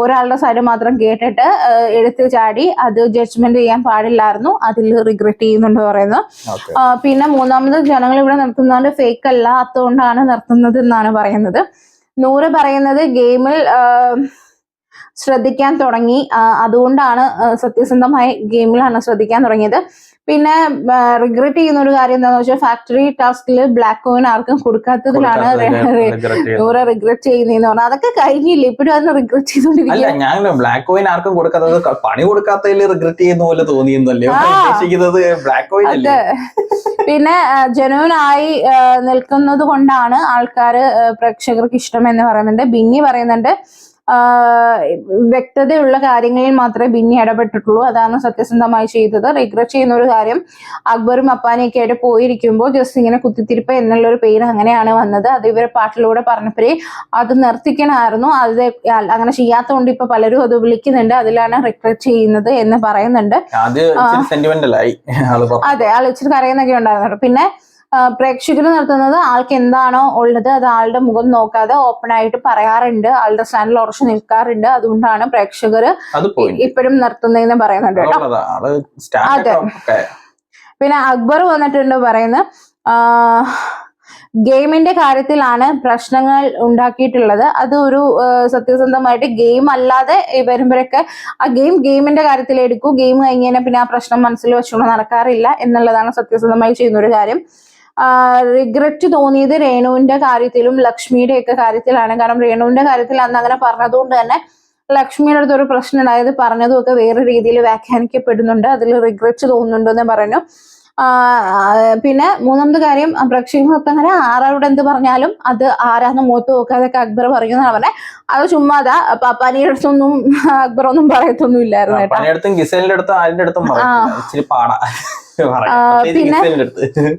ഒരാളുടെ സൈഡ് മാത്രം കേട്ടിട്ട് എടുത്തു ചാടി, അത് ജഡ്ജ്മെന്റ് ചെയ്യാൻ പാടില്ലായിരുന്നു, അതിൽ റിഗ്രറ്റ് ചെയ്യുന്നുണ്ട് പറയുന്നു. പിന്നെ മൂന്നാമത് ജനങ്ങൾ ഇവിടെ നിർത്തുന്നത് ഫേക്ക് അല്ല, അതുകൊണ്ടാണ് നിർത്തുന്നത് എന്നാണ് പറയുന്നത്. നൂറ് പറയുന്നത് ഗെയിമിൽ ശ്രദ്ധിക്കാൻ തുടങ്ങി, അതുകൊണ്ടാണ് സത്യസന്ധമായി ഗെയിമിലാണ് ശ്രദ്ധിക്കാൻ തുടങ്ങിയത്. പിന്നെ റിഗ്രറ്റ് ചെയ്യുന്ന ഒരു കാര്യം എന്താണെന്ന് വെച്ചാൽ ഫാക്ടറി ടാസ്കിൽ ബ്ലാക്ക് കോയിൻ ആർക്കും കൊടുക്കാത്തതിലാണ് നൂറ് റിഗ്രറ്റ് ചെയ്യുന്നതെന്ന് പറഞ്ഞാൽ. അതൊക്കെ കഴിഞ്ഞില്ല, ഇപ്പോഴും അതിന് റിഗ്രറ്റ് ചെയ്തോണ്ടിരിക്കും. ഞാൻ ബ്ലാക്ക് കോയിൻ ആർക്കും കൊടുക്കാത്തത് പണി കൊടുക്കാത്തതിൽ റിഗ്രറ്റ് ചെയ്യുന്ന പോലെ തോന്നിയെന്നല്ലേ ഉദ്ദേശിക്കുന്നത്. ബ്ലാക്ക് കോയിൻ അല്ലേ. പിന്നെ ജനുവിനായി നിൽക്കുന്നത് കൊണ്ടാണ് ആൾക്കാര് പ്രേക്ഷകർക്ക് ഇഷ്ടം എന്ന് പറയുന്നുണ്ട്. ബിന്നി പറയുന്നുണ്ട് വ്യക്തതയുള്ള കാര്യങ്ങളിൽ മാത്രമേ ബിന്നി ഇടപെട്ടിട്ടുള്ളൂ, അതാണ് സത്യസന്ധമായി ചെയ്തത്. റിഗ്രറ്റ് ചെയ്യുന്ന ഒരു കാര്യം, അക്ബറും അപ്പാനിയൊക്കെ ആയിട്ട് പോയിരിക്കുമ്പോൾ ജസ്റ്റ് ഇങ്ങനെ കുത്തിത്തിരിപ്പ് എന്നുള്ളൊരു പേര് അങ്ങനെയാണ് വന്നത്, അത് ഇവരെ പാട്ടിലൂടെ പറഞ്ഞപ്പോഴേ അത് നിർത്തിക്കണമായിരുന്നു, അത് അങ്ങനെ ചെയ്യാത്തതുകൊണ്ട് ഇപ്പൊ പലരും അത് വിളിക്കുന്നുണ്ട്, അതിലാണ് റിഗ്രറ്റ് ചെയ്യുന്നത് എന്ന് പറയുന്നുണ്ട്. അതെ, ആൾ ഇച്ചിരി കരയുന്നൊക്കെ ഉണ്ടായിരുന്നു. പിന്നെ പ്രേക്ഷകർ നിർത്തുന്നത് ആൾക്ക് എന്താണോ ഉള്ളത് അത് ആളുടെ മുഖം നോക്കാതെ ഓപ്പൺ ആയിട്ട് പറയാറുണ്ട്, ആളുടെ സ്റ്റാൻഡിൽ ഉറച്ചു നിൽക്കാറുണ്ട്, അതുകൊണ്ടാണ് പ്രേക്ഷകർ ഇപ്പോഴും നിർത്തുന്നതെന്ന് പറയുന്നുണ്ട് കേട്ടോ. അതെ. പിന്നെ അക്ബർ വന്നിട്ടുണ്ട് പറയുന്നത് ഗെയിമിന്റെ കാര്യത്തിലാണ് പ്രശ്നങ്ങൾ ഉണ്ടാക്കിയിട്ടുള്ളത്, അത് ഒരു സത്യസന്ധമായിട്ട് ഗെയിം അല്ലാതെ വരുമ്പോഴൊക്കെ ആ ഗെയിമിന്റെ കാര്യത്തിൽ എടുക്കൂ, ഗെയിം കഴിഞ്ഞാൽ പിന്നെ ആ പ്രശ്നം മനസ്സിൽ വെച്ചുകൊണ്ട് നടക്കാറില്ല എന്നുള്ളതാണ് സത്യസന്ധമായി ചെയ്യുന്ന ഒരു കാര്യം. റിഗ്രറ്റ് തോന്നിയത് രേണുവിന്റെ കാര്യത്തിലും ലക്ഷ്മിയുടെ ഒക്കെ കാര്യത്തിലാണ്. കാരണം രേണുവിന്റെ കാര്യത്തിൽ അന്ന് അങ്ങനെ പറഞ്ഞതുകൊണ്ട് തന്നെ ലക്ഷ്മിയുടെ അടുത്ത് ഒരു പ്രശ്നം ഉണ്ടായത് പറഞ്ഞതും ഒക്കെ വേറെ രീതിയിൽ വ്യാഖ്യാനിക്കപ്പെടുന്നുണ്ട്, അതിൽ റിഗ്രറ്റ് തോന്നുന്നുണ്ടെന്ന് പറഞ്ഞു. പിന്നെ മൂന്നാമത്തെ കാര്യം, പ്രേക്ഷകർ മൊത്തം ആരോട് എന്ത് പറഞ്ഞാലും അത് ആരാന്ന് മുഖത്ത് നോക്കാതൊക്കെ അക്ബർ പറയുന്ന അവനെ അത് ചുമ്മാതാ. പപ്പാനിയുടെ അടുത്തൊന്നും അക്ബർ ഒന്നും പറയത്തൊന്നും ഇല്ലായിരുന്നു പിന്നെ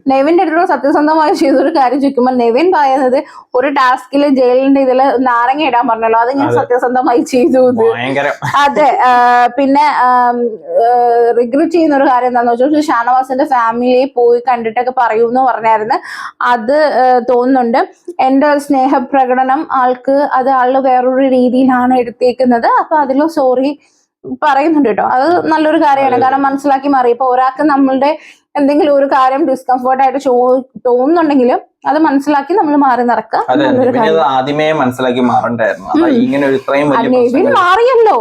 നെവിന്റെ അടുത്ത് സത്യസന്ധമായി ചെയ്തൊരു കാര്യം ചോദിക്കുമ്പോൾ നെവിൻ പറയുന്നത് ഒരു ടാസ്കില് ജയിലിന്റെ ഇതില് നാരങ്ങ ഇടാൻ പറഞ്ഞല്ലോ, അത് ഞാൻ സത്യസന്ധമായി ചെയ്തു. അതെ. പിന്നെ റിഗ്രറ്റ് ചെയ്യുന്ന ഒരു കാര്യം എന്താന്ന് വെച്ചാൽ ഷാനവാസിന്റെ ഫാമിലിയെ പോയി കണ്ടിട്ടൊക്കെ പറയൂന്ന് പറഞ്ഞായിരുന്നു, അത് തോന്നുന്നുണ്ട്. എന്റെ സ്നേഹപ്രകടനം അത് ആള് വേറൊരു രീതിയിലാണ് എടുത്തേക്കുന്നത്, അപ്പൊ അതിലും സോറി പറയുന്നുണ്ട് കേട്ടോ. അത് നല്ലൊരു കാര്യമാണ്, കാരണം മനസ്സിലാക്കി മാറി. ഇപ്പൊ ഒരാൾക്ക് നമ്മളുടെ എന്തെങ്കിലും ഒരു കാര്യം ഡിസ്കംഫർട്ട് ആയിട്ട് തോന്നുന്നുണ്ടെങ്കിലും അത് മനസ്സിലാക്കി നമ്മൾ മാറി നടക്കുക. ആദ്യമേ മനസ്സിലാക്കി മാറണ്ടായിരുന്നു. നെവിൻ മാറിയല്ലോ,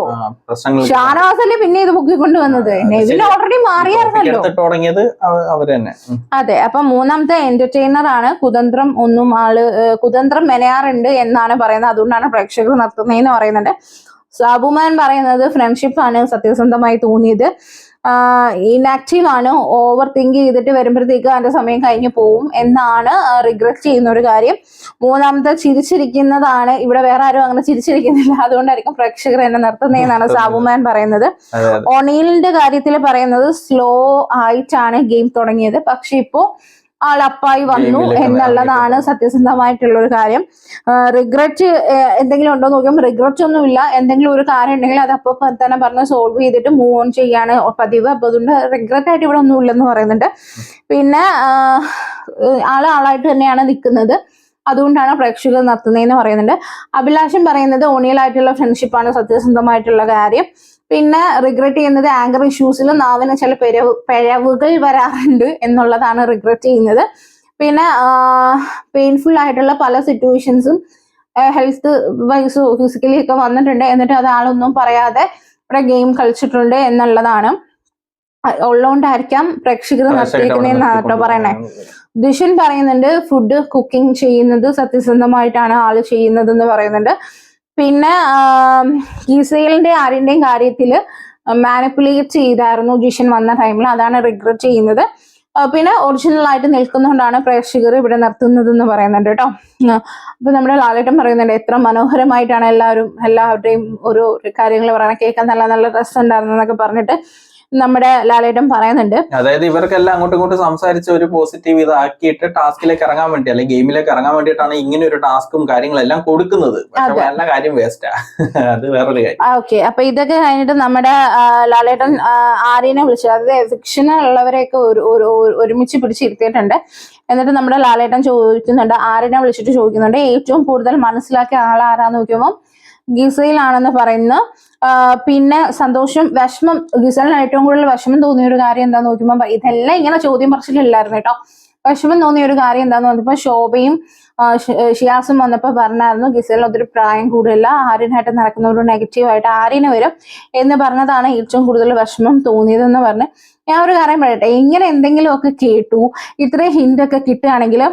ഷാനവാസല്ലേ പിന്നെ ഇത് പൊക്കിക്കൊണ്ട് വന്നത്, നെവിൻ ഓൾറെഡി മാറിയായിരുന്നല്ലോ. അതെ. അപ്പൊ മൂന്നാമത്തെ എന്റർടൈനർ ആണ് കുതന്ത്രം. കുതന്ത്രം മെനയാറുണ്ട് എന്നാണ് പറയുന്നത്, അതുകൊണ്ടാണ് പ്രേക്ഷകർ നിർത്തുന്നതെന്ന് പറയുന്നുണ്ട്. സാബുമാൻ പറയുന്നത് ഫ്രണ്ട്ഷിപ്പ് ആണ് സത്യസന്ധമായി തോന്നിയത്. ഇനാക്റ്റീവ് ആണ്, ഓവർ തിങ്ക് ചെയ്തിട്ട് വരുമ്പോഴത്തേക്ക് അതിന്റെ സമയം കഴിഞ്ഞു പോവും എന്നാണ് റിഗ്രറ്റ് ചെയ്യുന്ന ഒരു കാര്യം. മൂന്നാമത്തെ ചിരിച്ചിരിക്കുന്നതാണ്. ഇവിടെ വേറെ ആരും അങ്ങനെ ചിരിച്ചിരിക്കുന്നില്ല, അതുകൊണ്ടായിരിക്കും പ്രേക്ഷകർ എന്നെ നിർത്തുന്നതെന്നാണ് സാബുമാൻ പറയുന്നത്. ഒണീലിന്റെ കാര്യത്തിൽ പറയുന്നത് സ്ലോ ആയിട്ടാണ് ഗെയിം തുടങ്ങിയത്, പക്ഷെ ഇപ്പോ ആൾ അപ്പായി വന്നു എന്നുള്ളതാണ് സത്യസന്ധമായിട്ടുള്ള ഒരു കാര്യം. റിഗ്രറ്റ് എന്തെങ്കിലും ഉണ്ടോ നോക്കുമ്പോൾ റിഗ്രറ്റ് ഒന്നുമില്ല. എന്തെങ്കിലും ഒരു കാര്യം ഉണ്ടെങ്കിൽ അത് അപ്പൊ തന്നെ പറഞ്ഞ് സോൾവ് ചെയ്തിട്ട് മൂവ് ഓൺ ചെയ്യാണ് പതിവ്. അപ്പൊ അതുകൊണ്ട് റിഗ്രറ്റ് ആയിട്ട് ഇവിടെ ഒന്നും ഇല്ലെന്ന് പറയുന്നുണ്ട്. പിന്നെ ആളായിട്ട് തന്നെയാണ് നിൽക്കുന്നത്, അതുകൊണ്ടാണ് പ്രേക്ഷകർ നിർത്തുന്നതെന്ന് പറയുന്നുണ്ട്. അഭിലാഷൻ പറയുന്നത് ഓണിയലായിട്ടുള്ള ഫ്രണ്ട്ഷിപ്പാണ് സത്യസന്ധമായിട്ടുള്ള കാര്യം. പിന്നെ റിഗ്രറ്റ് ചെയ്യുന്നത് ആങ്കർ ഇഷ്യൂസിൽ നാവിന് ചില പിഴവുകൾ വരാറുണ്ട് എന്നുള്ളതാണ് റിഗ്രറ്റ് ചെയ്യുന്നത്. പിന്നെ പെയിൻഫുൾ ആയിട്ടുള്ള പല സിറ്റുവേഷൻസും ഹെൽത്ത് വൈസോ ഫിസിക്കലി ഒക്കെ വന്നിട്ടുണ്ട്, എന്നിട്ട് അത് ആളൊന്നും പറയാതെ ഇവിടെ ഗെയിം കളിച്ചിട്ടുണ്ട് എന്നുള്ളതാണ്. ഉള്ളതുകൊണ്ടായിരിക്കാം പ്രേക്ഷകർ നിർത്തിയിരിക്കുന്നതെന്നാണ് കേട്ടോ പറയണേ. ദിഷൻ പറയുന്നുണ്ട് ഫുഡ് കുക്കിംഗ് ചെയ്യുന്നത് സത്യസന്ധമായിട്ടാണ് ആള് ചെയ്യുന്നത് എന്ന് പറയുന്നുണ്ട്. പിന്നെ ഗിസൈലിന്റെ ആരിന്റെയും കാര്യത്തിൽ മാനിപ്പുലേറ്റ് ചെയ്തായിരുന്നു ജിഷൻ വന്ന ടൈമിൽ, അതാണ് റിഗ്രറ്റ് ചെയ്യുന്നത്. പിന്നെ ഒറിജിനൽ ആയിട്ട് നിൽക്കുന്നതുകൊണ്ടാണ് പ്രേക്ഷകർ ഇവിടെ നിർത്തുന്നത് എന്ന് പറയുന്നുണ്ട് കേട്ടോ. അപ്പൊ നമ്മുടെ ലാലേട്ടൻ പറയുന്നുണ്ട് എത്ര മനോഹരമായിട്ടാണ് എല്ലാവരുടെയും ഓരോ കാര്യങ്ങൾ പറയണ, കേൾക്കാൻ നല്ല നല്ല രസം ഉണ്ടായിരുന്നു എന്നൊക്കെ പറഞ്ഞിട്ട് നമ്മുടെ ലാലേട്ടൻ പറയുന്നുണ്ട്. അതായത് ഇവർക്കെല്ലാം അങ്ങോട്ടും ഇങ്ങോട്ടും സംസാരിച്ച് ഒരു പോസിറ്റീവ് ഇതാക്കിയിട്ട് ടാസ്കിലേക്ക് ഇറങ്ങാൻ വേണ്ടി അല്ലെങ്കിൽ ഗെയിമിലേക്ക് ഇറങ്ങാൻ വേണ്ടിയിട്ടാണ് ഇങ്ങനെ ഒരു ടാസ്കും കാര്യങ്ങളെല്ലാം കൊടുക്കുന്നത്. എല്ലാ കാര്യം വേസ്റ്റാ, അത് വേറൊരു കാര്യം. ഓക്കെ, അപ്പൊ ഇതൊക്കെ കഴിഞ്ഞിട്ട് നമ്മുടെ ലാലേട്ടൻ ആര്യനെ വിളിച്ചു, അതായത് ഫിക്ഷനുള്ളവരെയൊക്കെ ഒരുമിച്ച് പിടിച്ചിരുത്തിയിട്ടുണ്ട്. എന്നിട്ട് നമ്മുടെ ലാലേട്ടൻ ചോദിക്കുന്നുണ്ട്, ആര്യനെ വിളിച്ചിട്ട് ചോദിക്കുന്നുണ്ട് ഏറ്റവും കൂടുതൽ മനസ്സിലാക്കിയ ആളാരാന്ന് നോക്കുമ്പോൾ ഗിസൈലാണെന്ന് പറയുന്നു. പിന്നെ സന്തോഷം, വിഷമം, ഗിസലിന് ഏറ്റവും കൂടുതൽ വിഷമം തോന്നിയ ഒരു കാര്യം എന്താന്ന് നോക്കുമ്പോൾ ഇതെല്ലാം ഇങ്ങനെ ചോദ്യം പറച്ചിലില്ലായിരുന്നു കേട്ടോ. വിഷമം തോന്നിയ ഒരു കാര്യം എന്താന്ന് പറഞ്ഞപ്പോ ശോഭയും ഷിയാസും വന്നപ്പോ പറഞ്ഞായിരുന്നു ഗിസലിന് ഒത്തിരി പ്രായം കൂടുതലില്ല, ആര്യനായിട്ട് നടക്കുന്ന ഒരു നെഗറ്റീവായിട്ട് ആര്യന് വരും എന്ന് പറഞ്ഞതാണ് ഏറ്റവും കൂടുതൽ വിഷമം തോന്നിയതെന്ന് പറഞ്ഞ്. ഞാൻ ഒരു കാര്യം പറയട്ടെ, ഇങ്ങനെ എന്തെങ്കിലുമൊക്കെ കേട്ടു ഇത്രയും ഹിന്റൊക്കെ കിട്ടുകയാണെങ്കിൽ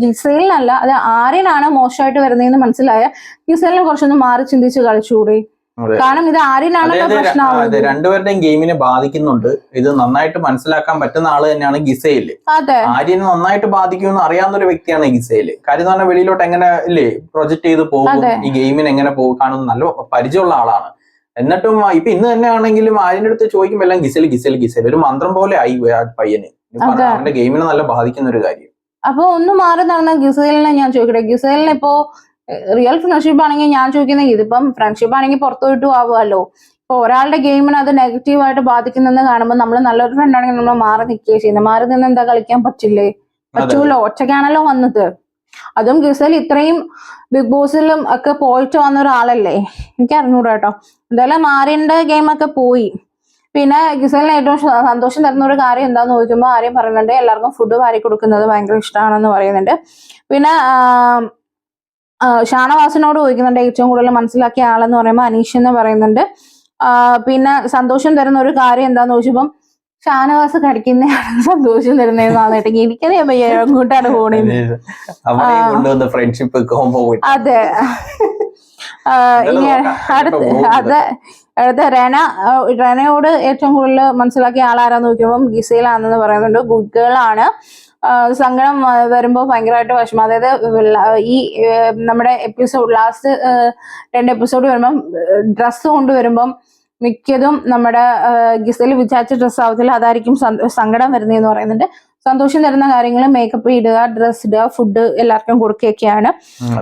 ഗിസൈലിനല്ല, അത് ആര്യനാണ് മോശമായിട്ട് വരുന്നതെന്ന് മനസ്സിലായ ഗിസൈലിനെ കുറച്ചൊന്ന് മാറി ചിന്തിച്ച് കളിച്ചുകൂടി. കാരണം ഇത് ആര്യനാണല്ലോ പ്രശ്നം. രണ്ടുപേരുടെയും ഗെയിമിനെ ബാധിക്കുന്നുണ്ട്. ഇത് നന്നായിട്ട് മനസ്സിലാക്കാൻ പറ്റുന്ന ആള് തന്നെയാണ് ഗിസൈല്. ആര്യനെ നന്നായിട്ട് ബാധിക്കുമെന്ന് അറിയാവുന്ന ഒരു വ്യക്തിയാണ് ഗിസൈല്. കാര്യം എന്ന് പറഞ്ഞാൽ വെളിയിലോട്ട് എങ്ങനെ ഇല്ലേ പ്രൊജക്ട് ചെയ്ത് പോകും, ഈ ഗെയിമിന് എങ്ങനെ കാണുന്ന നല്ല പരിചയമുള്ള ആളാണ്. എന്നിട്ടും ഇപ്പൊ ഇന്ന് തന്നെ ആണെങ്കിലും ആര്യന്റെ അടുത്ത് ചോദിക്കുമ്പോൾ എല്ലാം ഗിസൈൽ ഗിസൈൽ ഗിസൈൽ, ഒരു മന്ത്രം പോലെ ആയി പയ്യന്. അവന്റെ ഗെയിമിനെ നല്ല ബാധിക്കുന്ന ഒരു കാര്യം. അപ്പൊ ഒന്ന് മാറി നടന്ന ഗിസൈലിനെ ഞാൻ ചോദിക്കട്ടെ, ഗിസൈലിനെ ഇപ്പോ റിയൽ ഫ്രണ്ട്ഷിപ്പ് ആണെങ്കിൽ ഞാൻ ചോദിക്കുന്നത്, ഇതിപ്പം ഫ്രണ്ട്ഷിപ്പ് ആണെങ്കിൽ പുറത്തു വിട്ടു ആവുമല്ലോ. ഇപ്പൊ ഒരാളുടെ ഗെയിമിന് അത് നെഗറ്റീവായിട്ട് ബാധിക്കുന്നെന്ന് കാണുമ്പോൾ നമ്മൾ നല്ലൊരു ഫ്രണ്ട് ആണെങ്കിൽ നമ്മൾ മാറി നിൽക്കുകയോ ചെയ്യുന്നത്. മാറി നിന്ന് എന്താ കളിക്കാൻ പറ്റില്ലേ? പറ്റൂലോ, ഒറ്റയ്ക്കാണല്ലോ വന്നത്. അതും ഗിസൈൽ ഇത്രയും ബിഗ് ബോസിലും ഒക്കെ പോയിട്ട് വന്ന ഒരാളല്ലേ, എനിക്ക് അറിഞ്ഞൂടാ കേട്ടോ. എന്തായാലും ആര്യന്റെ ഗെയിമൊക്കെ പോയി. പിന്നെ ഗിസൈലിന് ഏറ്റവും സന്തോഷം തരുന്ന ഒരു കാര്യം എന്താന്ന് ചോദിക്കുമ്പോൾ ആര്യം പറയുന്നുണ്ട് എല്ലാവർക്കും ഫുഡ് വാരി കൊടുക്കുന്നത് ഭയങ്കര ഇഷ്ടമാണെന്ന് പറയുന്നുണ്ട്. പിന്നെ ഷാനവാസിനോട് ചോദിക്കുന്നുണ്ട് ഏറ്റവും കൂടുതൽ മനസ്സിലാക്കിയ ആളെന്ന് പറയുമ്പോൾ അനീഷ് എന്ന് പറയുന്നുണ്ട്. പിന്നെ സന്തോഷം തരുന്ന ഒരു കാര്യം എന്താന്ന് ചോദിച്ചപ്പം ഷാനവാസ് കടിക്കുന്നതാണ് സന്തോഷം തരുന്നതെന്നാണ് കേട്ടെങ്കിൽ എനിക്കറിയാൻ പയ്യ അങ്ങോട്ടാണ് പോണേന്ന്. അതെ, ഇനി അടുത്ത റെനയോട് ഏറ്റവും കൂടുതൽ മനസ്സിലാക്കിയ ആളാരാന്ന് നോക്കുമ്പോൾ ഗിസൈലാണെന്ന് പറയുന്നുണ്ട്. ഗുഡ് ഗേൾ ആണ്. സങ്കടം വരുമ്പോൾ ഭയങ്കരമായിട്ട് വിഷമം, അതായത് ഈ നമ്മുടെ എപ്പിസോഡ് ലാസ്റ്റ് 2 എപ്പിസോഡ് വരുമ്പം ഡ്രസ്സ് കൊണ്ടുവരുമ്പം മിക്കതും നമ്മുടെ ഗിസൈൽ വിചാരിച്ച ഡ്രസ്സ് ആവത്തില്ല, അതായിരിക്കും സങ്കടം വരുന്നതെന്ന് പറയുന്നുണ്ട്. സന്തോഷം തരുന്ന കാര്യങ്ങൾ മേക്കപ്പ് ഇടുക, ഡ്രസ് ഇടുക, ഫുഡ് എല്ലാവർക്കും കൊടുക്കുകയൊക്കെയാണ്.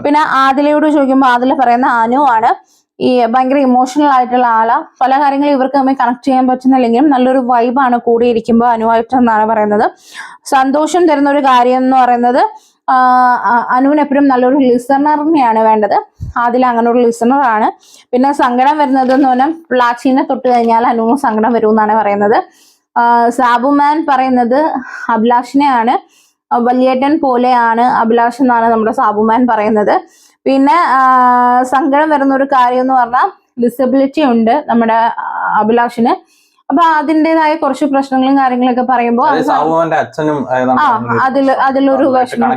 പിന്നെ ആദിലയോട് ചോദിക്കുമ്പോൾ ആദില പറയുന്ന അനു ആണ് ഈ ഭയങ്കര ഇമോഷണൽ ആയിട്ടുള്ള ആളാ. പല കാര്യങ്ങളും ഇവർക്ക് തമ്മിൽ കണക്ട് ചെയ്യാൻ പറ്റുന്നില്ലെങ്കിലും നല്ലൊരു വൈബാണ് കൂടെ ഇരിക്കുമ്പോൾ അനുവായിട്ടെന്നാണ് പറയുന്നത്. സന്തോഷം തരുന്ന ഒരു കാര്യം എന്ന് പറയുന്നത് അനുവിന് എപ്പോഴും നല്ലൊരു ലിസണറിനെയാണ് വേണ്ടത്. ആദില അങ്ങനെ ഒരു ലിസണർ ആണ്. പിന്നെ സങ്കടം വരുന്നത് എന്ന് പറഞ്ഞാൽ പ്ലാച്ചീനെ തൊട്ട് കഴിഞ്ഞാൽ അനുവിന് സങ്കടം വരും എന്നാണ് പറയുന്നത്. സാബുമാൻ പറയുന്നത് അഭിലാഷിനെയാണ്, വലിയേട്ടൻ പോലെയാണ് അഭിലാഷ് എന്നാണ് നമ്മുടെ സാബുമാൻ പറയുന്നത്. പിന്നെ സങ്കടം വരുന്ന ഒരു കാര്യം എന്ന് പറഞ്ഞാൽ ഡിസബിലിറ്റി ഉണ്ട് നമ്മുടെ അഭിലാഷിന്. അപ്പൊ അതിൻ്റെതായ കുറച്ച് പ്രശ്നങ്ങളും കാര്യങ്ങളൊക്കെ പറയുമ്പോൾ അതിലൊരു വിഷമം,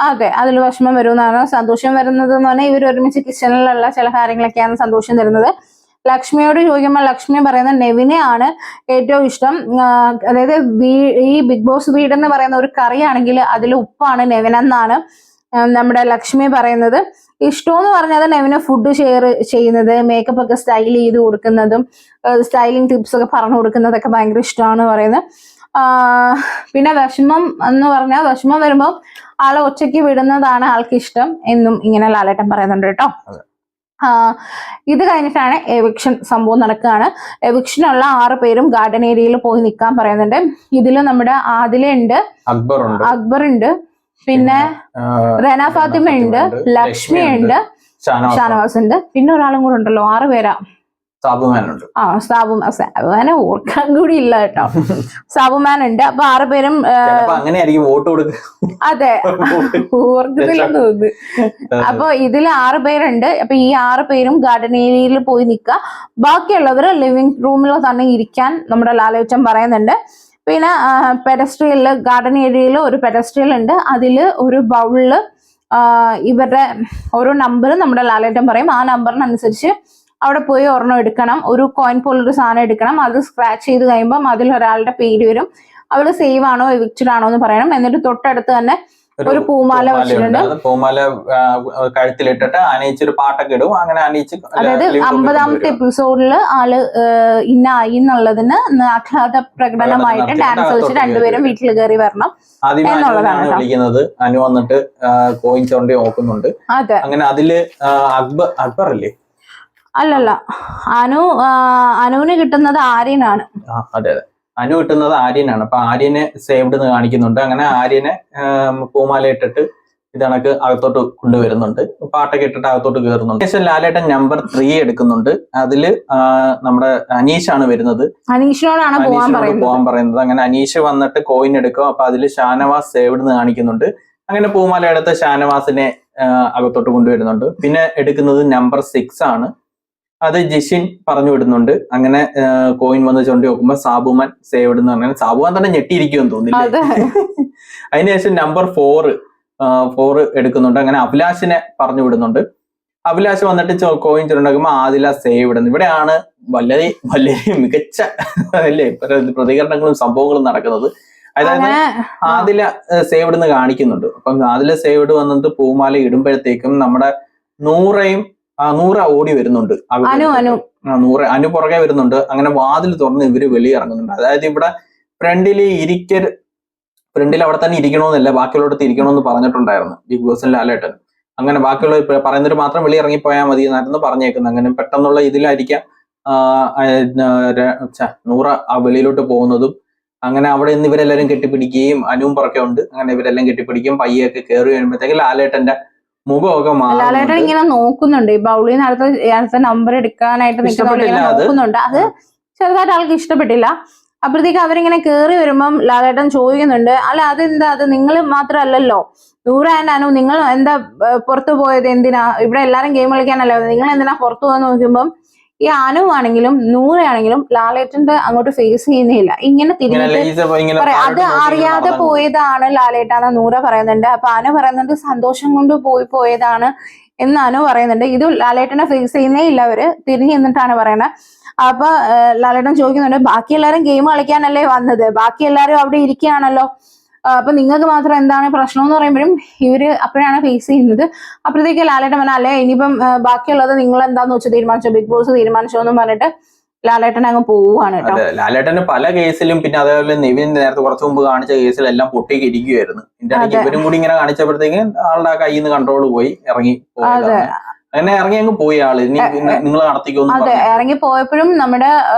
അതെ, അതിൽ വിഷമം വരുമെന്നാണ്. സന്തോഷം വരുന്നത് എന്ന് പറഞ്ഞാൽ ഇവർ ഒരുമിച്ച് കിച്ചണിലുള്ള ചില കാര്യങ്ങളൊക്കെയാണ് സന്തോഷം തരുന്നത്. ലക്ഷ്മിയോട് ചോദിക്കുമ്പോൾ ലക്ഷ്മി പറയുന്നത് നെവിനെയാണ് ഏറ്റവും ഇഷ്ടം. അതായത് ഈ ബിഗ് ബോസ് വീട് എന്ന് പറയുന്ന ഒരു കറിയാണെങ്കിൽ അതിൽ ഉപ്പാണ് നെവിനെന്നാണ് നമ്മുടെ ലക്ഷ്മി പറയുന്നത്. ഇഷ്ടമെന്ന് പറഞ്ഞാൽ നെവിന് ഫുഡ് ഷെയർ ചെയ്യുന്നത്, മേക്കപ്പ് ഒക്കെ സ്റ്റൈൽ ചെയ്ത് കൊടുക്കുന്നതും സ്റ്റൈലിംഗ് ടിപ്സ് ഒക്കെ പറഞ്ഞു കൊടുക്കുന്നതൊക്കെ ഭയങ്കര ഇഷ്ടമാണ് പറയുന്നത്. പിന്നെ വിഷമം എന്ന് പറഞ്ഞാൽ വിഷമം വരുമ്പോൾ ആളെ ഒറ്റയ്ക്ക് വിടുന്നതാണ് ആൾക്ക് ഇഷ്ടം എന്നും ഇങ്ങനെ ലാലേട്ടൻ പറയുന്നുണ്ട് കേട്ടോ. ഇത് കഴിഞ്ഞിട്ടാണ് എവിക്ഷൻ സംഭവം നടക്കുകയാണ്. എവിക്ഷനുള്ള 6 പേരും ഗാർഡൻ ഏരിയയിൽ പോയി നിൽക്കാൻ പറയുന്നുണ്ട്. ഇതിൽ നമ്മുടെ ആദിലുണ്ട്, അക്ബർ ഉണ്ട്, പിന്നെ റെന ഫാത്തിമ ഉണ്ട്, ലക്ഷ്മി ഉണ്ട്, ഷാനവാസ് ഉണ്ട്, പിന്നെ ഒരാളും കൂടെ ഉണ്ടല്ലോ, 6 പേരാ. സാബുമാനെ ഓർക്കാൻ കൂടി ഇല്ല കേട്ടോ. സാബുമാൻ ഉണ്ട്. അപ്പൊ 6 പേരും അതെ ഓർക്കത്തില്ലെന്ന് തോന്നുന്നു. അപ്പൊ ഇതിൽ 6 പേരുണ്ട്. അപ്പൊ ഈ 6 പേരും ഗാർഡൻ ഏരിയയിൽ പോയി നിൽക്കുക. ബാക്കിയുള്ളവർ ലിവിംഗ് റൂമിൽ തന്നെ ഇരിക്കാൻ നമ്മുടെ ലാലേട്ടൻ പറയുന്നുണ്ട്. പിന്നെ പെഡസ്ട്രിയലില് ഗാർഡൻ ഏരിയയിൽ ഒരു പെഡസ്ട്രിയൽ ഉണ്ട്. അതില് ഒരു ബൗളില് ഇവരുടെ ഓരോ നമ്പർ നമ്മുടെ ലാലേട്ടൻ പറയും. ആ നമ്പറിനനുസരിച്ച് അവിടെ പോയി ഒരെണ്ണം എടുക്കണം. ഒരു കോയിൻ പോലൊരു സാധനം എടുക്കണം. അത് സ്ക്രാച്ച് ചെയ്ത് കഴിയുമ്പോൾ അതിൽ ഒരാളുടെ പേര് വരും. അവള് സേവ് ആണോ എവിക്റ്റഡ് ആണോ എന്ന് പറയണം. എന്നിട്ട് തൊട്ടടുത്ത് തന്നെ ഒരു പൂമാല വെച്ചിട്ടുണ്ട്. പൂമാല കഴുത്തിലിട്ടിട്ട് അനയിച്ചൊരു പാട്ടൊക്കെ ഇടും. അങ്ങനെ അനയിച്ച് അതായത് 50ാമത്തെ എപ്പിസോഡില് ആള് ഇന്നായി എന്നുള്ളതിന് ആഹ്ലാദ പ്രകടനമായിട്ട് ഡാൻസ് കളിച്ച് 2 പേരും വീട്ടിൽ കയറി വരണം എന്നുള്ളതാണ് വിളിക്കുന്നത്. അനു വന്നിട്ട് കോയിൻ ചോണ്ടി നോക്കുന്നുണ്ട്. അതെ, അങ്ങനെ അതില് അക്ബർ അല്ലേ? അല്ലല്ല, അനുവിന് കിട്ടുന്നത് ആര്യനാണ്. അതെ അതെ, അനു കിട്ടുന്നത് ആര്യനാണ്. അപ്പൊ ആര്യനെ സേവ്ഡ് എന്ന് കാണിക്കുന്നുണ്ട്. അങ്ങനെ ആര്യനെ പൂമാല ഇട്ടിട്ട് ഇതണക്ക് അകത്തോട്ട് കൊണ്ടുവരുന്നുണ്ട്. പാട്ടൊക്കെ ഇട്ടിട്ട് അകത്തോട്ട് കയറുന്നുണ്ട്. ശേഷം ലാലേട്ടൻ നമ്പർ 3 എടുക്കുന്നുണ്ട്. അതില് നമ്മുടെ അനീഷാണ് വരുന്നത്. അനീഷിനോടാണ് പോകാൻ പറയുന്നത്. അങ്ങനെ അനീഷ് വന്നിട്ട് കോയിൻ എടുക്കും. അപ്പൊ അതില് ഷാനവാസ് സേവ്ഡ് എന്ന് കാണിക്കുന്നുണ്ട്. അങ്ങനെ പൂമാല എടുത്ത് ഷാനവാസിനെ അകത്തോട്ട് കൊണ്ടുവരുന്നുണ്ട്. പിന്നെ എടുക്കുന്നത് നമ്പർ 6 ആണ്. അത് ജിഷിൻ പറഞ്ഞു വിടുന്നുണ്ട്. അങ്ങനെ കോയിൻ വന്ന് ചൊണ്ടി നോക്കുമ്പോ സാബുമാൻ സേവ്ഡ് എന്ന് പറഞ്ഞാൽ സാബുമാൻ തന്നെ ഞെട്ടിയിരിക്കുമെന്ന് തോന്നില്ല. അതിനുശേഷം നമ്പർ 4 എടുക്കുന്നുണ്ട്. അങ്ങനെ അഭിലാഷിനെ പറഞ്ഞു വിടുന്നുണ്ട്. അഭിലാഷ് വന്നിട്ട് കോയിൻ ചുരുണ്ടാക്കുമ്പോ ആദില സേവ്ഡ്. ഇവിടെയാണ് വളരെ വളരെ മികച്ച അല്ലേ പ്രതികരണങ്ങളും സംഭവങ്ങളും നടക്കുന്നത്. അതായത് ആദില സേവ്ഡ് എന്ന് കാണിക്കുന്നുണ്ട്. അപ്പം ആദില സേവ്ഡ് വന്നിട്ട് പൂമാല ഇടുമ്പോഴത്തേക്കും നമ്മുടെ നൂറ ഓടി വരുന്നുണ്ട്. അനു പുറകെ വരുന്നുണ്ട്. അങ്ങനെ വാതിൽ തുറന്ന് ഇവര് വെളിയിറങ്ങുന്നുണ്ട്. അതായത് ഇവിടെ ഫ്രണ്ടിൽ അവിടെ തന്നെ ഇരിക്കണമെന്നല്ല, ബാക്കിയുള്ളടത്ത് ഇരിക്കണമെന്ന് പറഞ്ഞിട്ടുണ്ടായിരുന്നു ബിഗ് ബോസിൽ ലാലേട്ടൻ. അങ്ങനെ ബാക്കിയുള്ള പറയുന്നവർ മാത്രം വെളിയിറങ്ങിപ്പോയാൽ മതി എന്നായിരുന്നു പറഞ്ഞേക്കുന്നത്. അങ്ങനെ പെട്ടെന്നുള്ള ഇതിലായിരിക്കാം നൂറ ആ വെളിയിലോട്ട് പോകുന്നതും. അങ്ങനെ അവിടെ നിന്ന് ഇവരെല്ലാരും കെട്ടിപ്പിടിക്കുകയും അനുവും പുറകെ ഉണ്ട്. അങ്ങനെ ഇവരെല്ലാം കെട്ടിപ്പിടിക്കും. പയ്യൊക്കെ കയറി വരുമ്പോഴത്തേക്ക് ലാലേട്ടന്റെ മുഖമൊക്കെ ലാലേട്ടൻ ഇങ്ങനെ നോക്കുന്നുണ്ട്. ഈ ബൗളിൽ നിന്ന് അടുത്ത നമ്പർ എടുക്കാനായിട്ട് നോക്കുന്നുണ്ട്. അത് ചെറുതായിട്ട് ആൾക്ക് ഇഷ്ടപ്പെട്ടില്ല. അപ്പോഴത്തേക്ക് അവരിങ്ങനെ കേറി വരുമ്പം ലാലേട്ടൻ ചോദിക്കുന്നുണ്ട്, അല്ല അതെന്താ, അത് നിങ്ങൾ മാത്രമല്ലല്ലോ, നൂറ ആൻഡ് അനു, നിങ്ങൾ എന്താ പുറത്തു പോയത്, എന്തിനാ, ഇവിടെ എല്ലാരും ഗെയിം കളിക്കാനല്ലോ, നിങ്ങൾ എന്തിനാ പുറത്തു പോകാന്ന് നോക്കുമ്പം ഈ അനു ആണെങ്കിലും നൂറയാണെങ്കിലും ലാലേട്ടന്റെ അങ്ങോട്ട് ഫേസ് ചെയ്യുന്നില്ല. ഇങ്ങനെ തിരിഞ്ഞിട്ട് അത് അറിയാതെ പോയതാണ് ലാലേട്ടാന്ന് നൂറ പറയുന്നുണ്ട്. അപ്പൊ അനു പറയുന്നുണ്ട് സന്തോഷം കൊണ്ട് പോയതാണ് എന്ന് അനു പറയുന്നുണ്ട്. ഇത് ലാലേട്ടനെ ഫേസ് ചെയ്യുന്നേ ഇല്ല, അവര് തിരിഞ്ഞു നിന്നിട്ടാണ് പറയുന്നത്. അപ്പൊ ലാലേട്ടൻ ചോദിക്കുന്നുണ്ട്, ബാക്കി എല്ലാരും ഗെയിം കളിക്കാനല്ലേ വന്നത്, ബാക്കി എല്ലാരും അവിടെ ഇരിക്കുകയാണല്ലോ, അപ്പൊ നിങ്ങൾക്ക് മാത്രം എന്താണ് പ്രശ്നം എന്ന് പറയുമ്പോഴും ഇവര് അപ്പോഴാണ് ഫേസ് ചെയ്യുന്നത്. അപ്പോഴത്തേക്ക് ലാലേട്ടൻ പറഞ്ഞ, അല്ലെ ഇനിയിപ്പം ബാക്കിയുള്ളത് നിങ്ങൾ എന്താന്ന് വെച്ചാൽ തീരുമാനിച്ചോ, ബിഗ് ബോസ് തീരുമാനിച്ചോ എന്നും പറഞ്ഞിട്ട് ലാലേട്ടൻ അങ്ങ് പോവുകയാണ് കേട്ടോ. ലാലേട്ടന് പല കേസിലും, പിന്നെ അതേപോലെ നിവിൻ നേരത്തെ കുറച്ചു മുമ്പ് കാണിച്ച കേസിലെല്ലാം പൊട്ടിക്ക് ഇരിക്കുവായിരുന്നു. ഇവരും കൂടി ഇങ്ങനെ കാണിച്ചപ്പോഴത്തേക്ക് ആളുടെ കയ്യിൽ നിന്ന് കൺട്രോൾ പോയി ഇറങ്ങി പോയി. അങ്ങനെ ഇറങ്ങി അങ്ങ് പോയി ആള്. നിങ്ങൾ നടത്തിക്കൊന്നും. അതെ, ഇറങ്ങി പോയപ്പോഴും നമ്മുടെ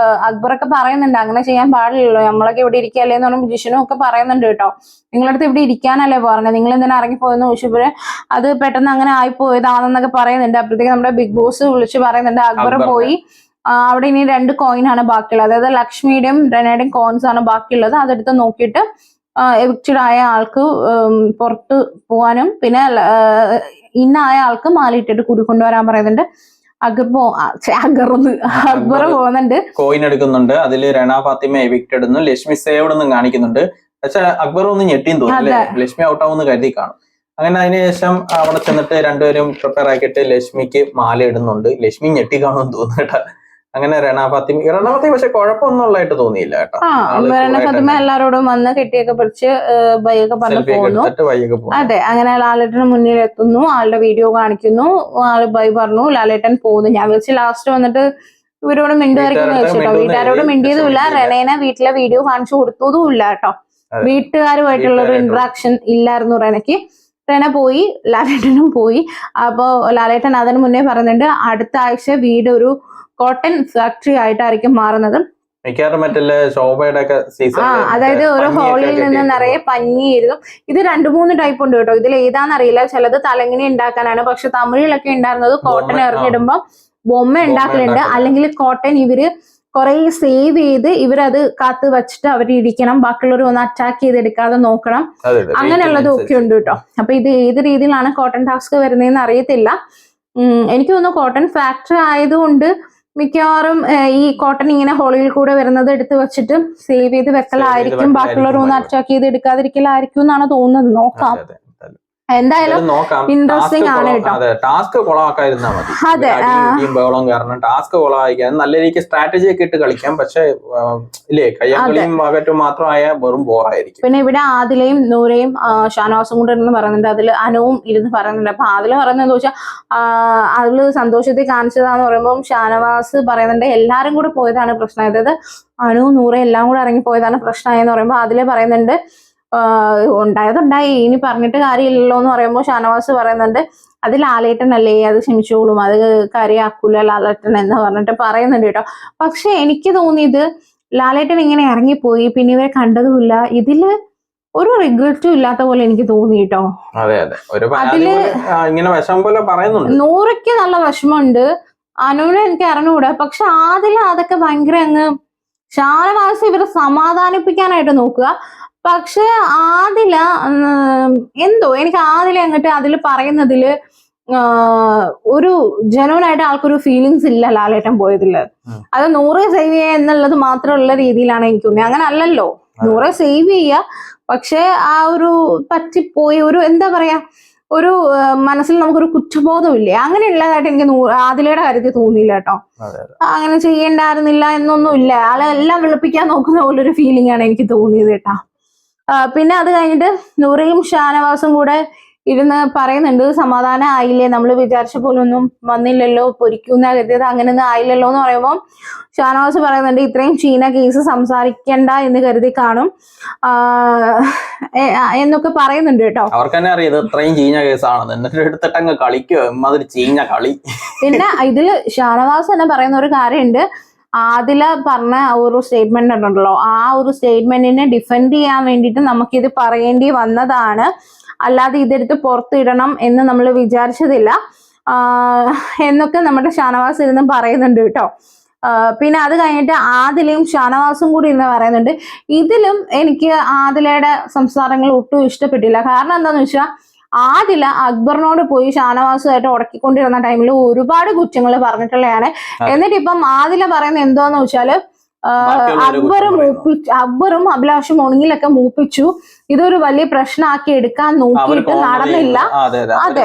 അക്ബറൊക്കെ പറയുന്നുണ്ട് അങ്ങനെ ചെയ്യാൻ പാടില്ലല്ലോ, നമ്മളൊക്കെ ഇവിടെ ഇരിക്കല്ലേ എന്ന് പറയുമ്പോൾ ജിഷനും ഒക്കെ പറയുന്നുണ്ട് കേട്ടോ, നിങ്ങളടുത്ത് ഇവിടെ ഇരിക്കാനല്ലേ പറഞ്ഞത്, നിങ്ങൾ എന്തിനാ ഇറങ്ങിപ്പോയെന്ന് ചോദിച്ചപ്പോഴേ അത് പെട്ടെന്ന് അങ്ങനെ ആയിപ്പോയതാണെന്നൊക്കെ പറയുന്നുണ്ട്. അപ്പോഴത്തേക്ക് നമ്മുടെ ബിഗ് ബോസ് വിളിച്ച് പറയുന്നുണ്ട് അക്ബർ പോയി അവിടെ ഇനി 2 കോയിനാണ് ബാക്കിയുള്ളത്, അതായത് ലക്ഷ്മിയുടെയും റെനയുടെയും കോയിൻസ് ആണ് ബാക്കിയുള്ളത്, അതെടുത്ത് നോക്കിയിട്ട് എവിക്റ്റഡ് ആയ ആൾക്ക് പുറത്ത് പോവാനും പിന്നെ ഇന്നായ ആൾക്ക് മാലയിട്ടിട്ട് കൂടിക്കൊണ്ടുവരാൻ പറയുന്നുണ്ട്. അക്ബർ പോകുന്നുണ്ട്, കോയിൻ എടുക്കുന്നുണ്ട്. അതില് റെന ഫാത്തിമ എവിക്റ്റഡ് എന്നും ലക്ഷ്മി സേവ്ഡ് എന്നും കാണിക്കുന്നുണ്ട്. പക്ഷെ അക്ബർ ഒന്ന് ഞെട്ടിയും തോന്നുന്നു, ലക്ഷ്മി ഔട്ടാവുമെന്ന് കരുതി കാണും. അങ്ങനെ അതിനുശേഷം അവിടെ ചെന്നിട്ട് 2 പേരും പ്രിപ്പയർ ആക്കിയിട്ട് ലക്ഷ്മിക്ക് മാല ഇടുന്നുണ്ട്. ലക്ഷ്മി ഞെട്ടി കാണുമെന്ന് തോന്നുന്നു കേട്ടോ. അങ്ങനെ രണ ഫാത്തിമ പക്ഷെ കുഴപ്പമൊന്നും ഉള്ളതായിട്ട് തോന്നിയില്ല കേട്ടോ. രണ ഫാത്തിമ എല്ലാരോടും വന്ന് കെട്ടിയൊക്കെ പിടിച്ച് ബൈയൊക്കെ പറഞ്ഞു പോകുന്നു. അതെ, അങ്ങനെ ലാലേട്ടന് മുന്നിൽ എത്തുന്നു, ആളുടെ വീഡിയോ കാണിക്കുന്നു, ആള് ബൈ പറഞ്ഞു, ലാലേട്ടൻ പോകുന്നു. ഞാൻ വെച്ച് ലാസ്റ്റ് വന്നിട്ട് ഇവരോട് മിണ്ടുമായിരിക്കും വെച്ചിട്ടോ. വീട്ടുകാരോട് മിണ്ടിയതുമില്ല, റെനേനെ വീട്ടിലെ വീഡിയോ കാണിച്ചു കൊടുത്തതും ഇല്ല കേട്ടോ. വീട്ടുകാരുമായിട്ടുള്ള ഒരു ഇന്ററാക്ഷൻ ഇല്ലായിരുന്നു റെനയ്ക്ക്. റെന പോയി, ലാലേട്ടനും പോയി. അപ്പോ ലാലേട്ടൻ അതിന് മുന്നേ പറയുന്നുണ്ട് അടുത്ത ആഴ്ച വീട് ഒരു കോട്ടൺ ഫാക്ടറി ആയിട്ടായിരിക്കും മാറുന്നത്. അതായത് ഒരു ഹോളിൽ നിന്ന് നിറയെ പഞ്ഞിയായിരുന്നു. ഇത് 2-3 ടൈപ്പ് ഉണ്ട് കേട്ടോ. ഇതിൽ ഏതാണെന്നറിയില്ല. ചിലത് തലങ്ങിണി ഉണ്ടാക്കാനാണ്. പക്ഷെ തമിഴിലൊക്കെ ഉണ്ടായിരുന്നത് കോട്ടൺ ഇറങ്ങിയിടുമ്പോ ബൊമ്മ ഉണ്ടാക്കലുണ്ട്. അല്ലെങ്കിൽ കോട്ടൺ ഇവര് കുറെ സേവ് ചെയ്ത് ഇവരത് കാത്ത് വെച്ചിട്ട് അവർ ഇരിക്കണം, ബാക്കിയുള്ളവർ ഒന്ന് അറ്റാക്ക് ചെയ്തെടുക്കാതെ നോക്കണം, അങ്ങനെയുള്ളതും ഒക്കെ ഉണ്ട് കേട്ടോ. അപ്പൊ ഇത് ഏത് രീതിയിലാണ് കോട്ടൺ ടാസ്ക് വരുന്നതെന്ന് അറിയത്തില്ല. എനിക്ക് തോന്നുന്നു കോട്ടൺ ഫാക്ടറി ആയതുകൊണ്ട് മിക്കവാറും ഈ കോട്ടൺ ഇങ്ങനെ ഹോളിൽ കൂടെ വരുന്നത് എടുത്ത് വെച്ചിട്ട് സേവ് ചെയ്ത് വെക്കലായിരിക്കും, ബാക്കിയുള്ളവർ ഒന്ന് അറ്റാക്ക് ചെയ്ത് എടുക്കാതിരിക്കലായിരിക്കും എന്നാണ് തോന്നുന്നത്. നോക്കാം, എന്തായാലും ഇൻട്രസ്റ്റിംഗ് ആണ് കേട്ടോ. ടാസ്ക് കൊളാക്കാതിരുന്നാ മതി. അതെ, ബഹളം കാരണം ടാസ്ക് കൊളാക്കാൻ നല്ല രീതിക്ക് സ്ട്രാറ്റജി ഒക്കെ ഇട്ട് കളിക്കാം. പക്ഷെ ഇല്ലേ, കയ്യാങ്കളിയും ഭാഗത്തും മാത്രമായ വെറും ബോറായിരിക്കും. പിന്നെ ഇവിടെ ആദിലയും നൂറയും ഷാനവാസും കൂടെ ഇരുന്ന് പറയുന്നുണ്ട്, അതിൽ അനുവും ഇരുന്ന് പറയുന്നുണ്ട്. അപ്പൊ ആദില പറയുന്നത് എന്താ വെച്ചാൽ അതില് സന്തോഷത്തിൽ കാണിച്ചതാന്ന് പറയുമ്പോൾ ഷാനവാസ് പറയുന്നുണ്ട് എല്ലാരും കൂടെ പോയതാണ് പ്രശ്നം, അതായത് അനുവും നൂറയും എല്ലാം കൂടെ ഇറങ്ങി പോയതാണ് പ്രശ്നമായെന്ന് പറയുമ്പോൾ അതില് പറയുന്നുണ്ട് ഉണ്ടായതുണ്ടായി, ഇനി പറഞ്ഞിട്ട് കാര്യമില്ലല്ലോ എന്ന് പറയുമ്പോൾ ഷാനവാസ് പറയുന്നുണ്ട് അത് ലാലേട്ടനല്ലേ, അത് ക്ഷമിച്ചോളും, അത് കാര്യമാക്കൂല ലാലേട്ടൻ എന്ന് പറഞ്ഞിട്ട് പറയുന്നുണ്ട് കേട്ടോ. പക്ഷെ എനിക്ക് തോന്നിയത് ലാലേട്ടൻ ഇങ്ങനെ ഇറങ്ങിപ്പോയി, പിന്നെ ഇവരെ കണ്ടതുമില്ല, ഇതില് ഒരു റിഗ്രറ്റും ഇല്ലാത്ത പോലെ എനിക്ക് തോന്നി കേട്ടോ. അതില് നൂറയ്ക്ക് നല്ല വിഷമമുണ്ട്, അനുവിനെ എനിക്ക് അറിഞ്ഞുകൂടാ. പക്ഷെ ആദില അതൊക്കെ ഭയങ്കര അങ്ങ് ഷാനവാസ് ഇവരെ സമാധാനിപ്പിക്കാനായിട്ട് നോക്കുക. പക്ഷെ ആദില എന്തോ എനിക്ക് ആദില അങ്ങോട്ട് അതിൽ പറയുന്നതില് ഒരു ജനുവനായിട്ട് ആൾക്കൊരു ഫീലിങ്സ് ഇല്ല ലാലേട്ടൻ പോയതില്. അത് 100 സേവ് ചെയ്യുക എന്നുള്ളത് മാത്രമുള്ള രീതിയിലാണ് എനിക്ക് തോന്നിയത്. അങ്ങനെ അല്ലല്ലോ, 100 സേവ് ചെയ്യുക, പക്ഷെ ആ ഒരു പറ്റിപ്പോയി ഒരു എന്താ പറയാ, ഒരു മനസ്സിൽ നമുക്കൊരു കുറ്റബോധമില്ലേ, അങ്ങനെയുള്ളതായിട്ട് എനിക്ക് ആദിലയുടെ കാര്യത്തിൽ തോന്നിയില്ല കേട്ടോ. അങ്ങനെ ചെയ്യേണ്ടായിരുന്നില്ല എന്നൊന്നും ഇല്ല, ആളെല്ലാം വെളുപ്പിക്കാൻ നോക്കുന്ന പോലൊരു ഫീലിംഗ് ആണ് എനിക്ക് തോന്നിയത് കേട്ടോ. പിന്നെ അത് കഴിഞ്ഞിട്ട് നൂറയും ഷാനവാസും കൂടെ ഇരുന്ന് പറയുന്നുണ്ട് സമാധാനം ആയില്ലേ, നമ്മൾ വിചാരിച്ച പോലൊന്നും വന്നില്ലല്ലോ, പൊരിക്കുന്ന കരുതിയത് അങ്ങനെയൊന്നും ആയില്ലല്ലോ എന്ന് പറയുമ്പോൾ ഷാനവാസ് പറയുന്നുണ്ട് ഇത്രയും ചീന കേസ് സംസാരിക്കണ്ട എന്ന് കരുതി കാണും എന്നൊക്കെ പറയുന്നുണ്ട് കേട്ടോ. അവർക്ക് തന്നെ അറിയാം ഇത്രയും ചീഞ്ഞ കേസാണെന്ന്, എന്നിട്ട് എടുത്തിട്ട് അങ്ങ് കളിക്കുക ചീഞ്ഞ കളി. പിന്നെ ഇതില് ഷാനവാസ് തന്നെ പറയുന്ന ഒരു കാര്യമുണ്ട്, ആദില പറഞ്ഞ ഒരു സ്റ്റേറ്റ്മെന്റ് ഉണ്ടല്ലോ, ആ ഒരു സ്റ്റേറ്റ്മെന്റിനെ ഡിഫെൻഡ് ചെയ്യാൻ വേണ്ടിയിട്ട് നമുക്കിത് പറയേണ്ടി വന്നതാണ്, അല്ലാതെ ഇതെടുത്ത് പുറത്തിടണം എന്ന് നമ്മൾ വിചാരിച്ചതില്ല എന്നൊക്കെ നമ്മുടെ ഷാനവാസ് ഇരുന്ന് പറയുന്നുണ്ട് കേട്ടോ. പിന്നെ അത് കഴിഞ്ഞിട്ട് ആദിലയും ഷാനവാസും കൂടി ഇരുന്ന് പറയുന്നുണ്ട്. ഇതിലും എനിക്ക് ആദിലയുടെ സംസാരങ്ങൾ ഒട്ടും ഇഷ്ടപ്പെട്ടില്ല. കാരണം എന്താന്ന് വെച്ചാൽ ആദില അക്ബറിനോട് പോയി ഷാനവാസുമായിട്ട് ഉടക്കിക്കൊണ്ടിരുന്ന ടൈമിൽ ഒരുപാട് കുറ്റങ്ങൾ പറഞ്ഞിട്ടുള്ളതാണ്. എന്നിട്ട് ഇപ്പം ആദില പറയുന്നത് എന്തോന്ന് വെച്ചാല് അക്ബറും അഭിലാഷും ഒണിങ്ങിലൊക്കെ മൂപ്പിച്ചു, ഇതൊരു വലിയ പ്രശ്നമാക്കി എടുക്കാൻ നോക്കിയിട്ട് നടന്നില്ല. അതെ, അതെ,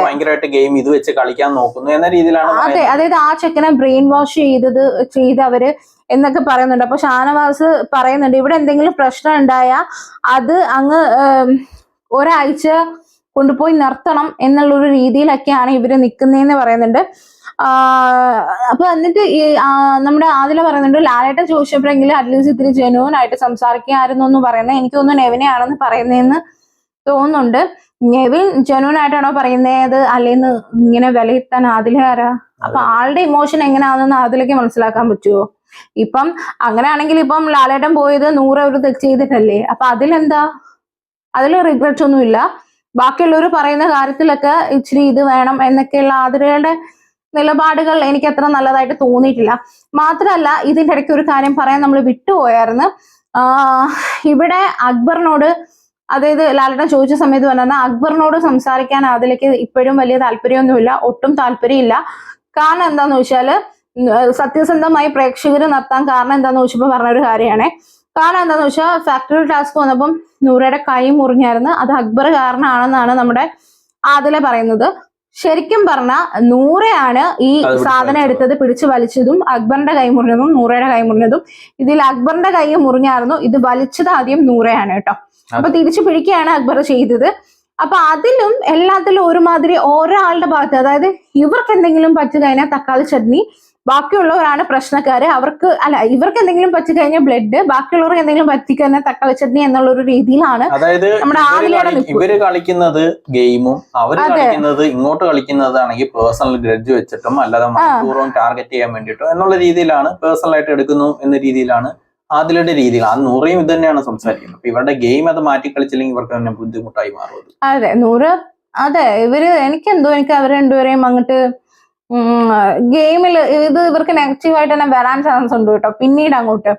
അതായത് ആ ചെക്കനെ ബ്രെയിൻ വാഷ് ചെയ്തവര് എന്നൊക്കെ പറയുന്നുണ്ട്. അപ്പൊ ഷാനവാസ് പറയുന്നുണ്ട് ഇവിടെ എന്തെങ്കിലും പ്രശ്നം ഉണ്ടായാൽ അത് അങ്ങ് ഒരാഴ്ച കൊണ്ടുപോയി നിർത്തണം എന്നുള്ളൊരു രീതിയിലൊക്കെയാണ് ഇവര് നിൽക്കുന്നതെന്ന് പറയുന്നുണ്ട്. അപ്പൊ എന്നിട്ട് നമ്മുടെ ആദില പറയുന്നുണ്ട് ലാലേട്ടൻ ചോദിച്ചപ്പോഴെങ്കിലും അറ്റ്ലീസ്റ്റ് ഇത്തിരി ജെനുവൻ ആയിട്ട് സംസാരിക്കാമായിരുന്നു എന്ന് പറയുന്നത്. എനിക്ക് തോന്നുന്നു നെവിനെയാണെന്ന് പറയുന്നതെന്ന് തോന്നുന്നുണ്ട്. നെവിൻ ജെനുവൻ ആയിട്ടാണോ പറയുന്നത് അല്ലേന്ന് ഇങ്ങനെ വിലയിരുത്താൻ ആദില ആരാ? അപ്പൊ ആളുടെ ഇമോഷൻ എങ്ങനെയാണെന്ന് ആദിലയ്ക്ക് മനസ്സിലാക്കാൻ പറ്റുമോ? ഇപ്പം അങ്ങനെയാണെങ്കിൽ ഇപ്പം ലാലേട്ടൻ പോയത് 100 ഒരു തെറ്റ് ചെയ്തിട്ടല്ലേ, അപ്പൊ അതിലെന്താ, അതിൽ റിഗ്രറ്റ് ഒന്നുമില്ല. ബാക്കിയുള്ളവർ പറയുന്ന കാര്യത്തിലൊക്കെ ഇച്ചിരി ഇത് വേണം എന്നൊക്കെയുള്ള ആതിരയുടെ നിലപാടുകൾ എനിക്ക് അത്ര നല്ലതായിട്ട് തോന്നിയിട്ടില്ല. മാത്രമല്ല ഇതിന്റെ ഇടയ്ക്ക് ഒരു കാര്യം പറയാൻ നമ്മൾ വിട്ടുപോയായിരുന്നു. ഇവിടെ അക്ബറിനോട്, അതായത് ലാലേട്ടൻ ചോദിച്ച സമയത്ത് പറഞ്ഞാൽ അക്ബറിനോട് സംസാരിക്കാൻ അതിലേക്ക് ഇപ്പോഴും വലിയ താല്പര്യമൊന്നുമില്ല, ഒട്ടും താല്പര്യമില്ല. കാരണം എന്താന്ന് വെച്ചാല് സത്യസന്ധമായി പ്രേക്ഷകർ നിർത്താൻ കാരണം എന്താന്ന് വെച്ചപ്പോ പറഞ്ഞൊരു കാര്യമാണ്. കാരണം എന്താന്ന് വെച്ചാൽ ഫാക്ടറി ടാസ്ക് വന്നപ്പം നൂറയുടെ കൈ മുറിഞ്ഞായിരുന്നു, അത് അക്ബർ കാരണമാണെന്നാണ് നമ്മുടെ ആദില പറയുന്നത്. ശരിക്കും പറഞ്ഞ നൂറയാണ് ഈ സാധനം എടുത്തത് പിടിച്ചു വലിച്ചതും അക്ബറിന്റെ കൈ മുറിഞ്ഞതും നൂറയുടെ കൈ മുറിഞ്ഞതും. ഇതിൽ അക്ബറിന്റെ കൈ മുറിഞ്ഞായിരുന്നു, ഇത് വലിച്ചത് ആദ്യം നൂറയാണ് കേട്ടോ. അപ്പൊ തിരിച്ചു പിടിക്കുകയാണ് അക്ബർ ചെയ്തത്. അപ്പൊ അതിലും എല്ലാത്തിലും ഒരുമാതിരി ഒരാളുടെ ഭാഗത്ത്, അതായത് ഇവർക്ക് എന്തെങ്കിലും പറ്റി കഴിഞ്ഞാൽ തക്കാളി ചട്നി, ബാക്കിയുള്ളവരാണ് പ്രശ്നക്കാര്, ഇവർക്ക് എന്തെങ്കിലും പറ്റി കഴിഞ്ഞാൽ ബ്ലഡ്, ബാക്കിയുള്ളവർക്ക് എന്തെങ്കിലും പറ്റിക്കഴിഞ്ഞാൽ തക്കാളി ചട്നി എന്നുള്ള ഒരു രീതിയിലാണ് അതായത് നമ്മുടെ ആദിലയുടെ നിൽപ്പ്. ഇവര് കളിക്കുന്നത് ഗെയിമും അവര് കളിക്കുന്നത് ഇങ്ങോട്ട് കളിക്കുന്നതാണെങ്കിൽ പേഴ്സണൽ ഗ്രഡ്ജ് വെച്ചിട്ടും അല്ലാതെ മണിക്കൂറും ടാർഗറ്റ് ചെയ്യാൻ വേണ്ടിയിട്ടും എന്നുള്ള രീതിയിലാണ്, പേഴ്സണൽ ആയിട്ട് എടുക്കുന്നു എന്ന രീതിയിലാണ് ആദിലയുടെ രീതിയിൽ. ആ നൂറയും ഇത് തന്നെയാണ് സംസാരിക്കുന്നത്. അപ്പൊ ഇവരുടെ ഗെയിം അത് മാറ്റി കളിച്ചില്ലെങ്കിൽ ഇവർക്ക് തന്നെ ബുദ്ധിമുട്ടായി മാറും. അതെ ഇവര് എനിക്ക് അവർ രണ്ടുപേരെയും അങ്ങോട്ട് ഗെയിമിൽ ഇത് ഇവർക്ക് നെഗറ്റീവായിട്ട് തന്നെ വരാൻ ചാൻസ് ഉണ്ട് കേട്ടോ പിന്നീട് അങ്ങോട്ട്.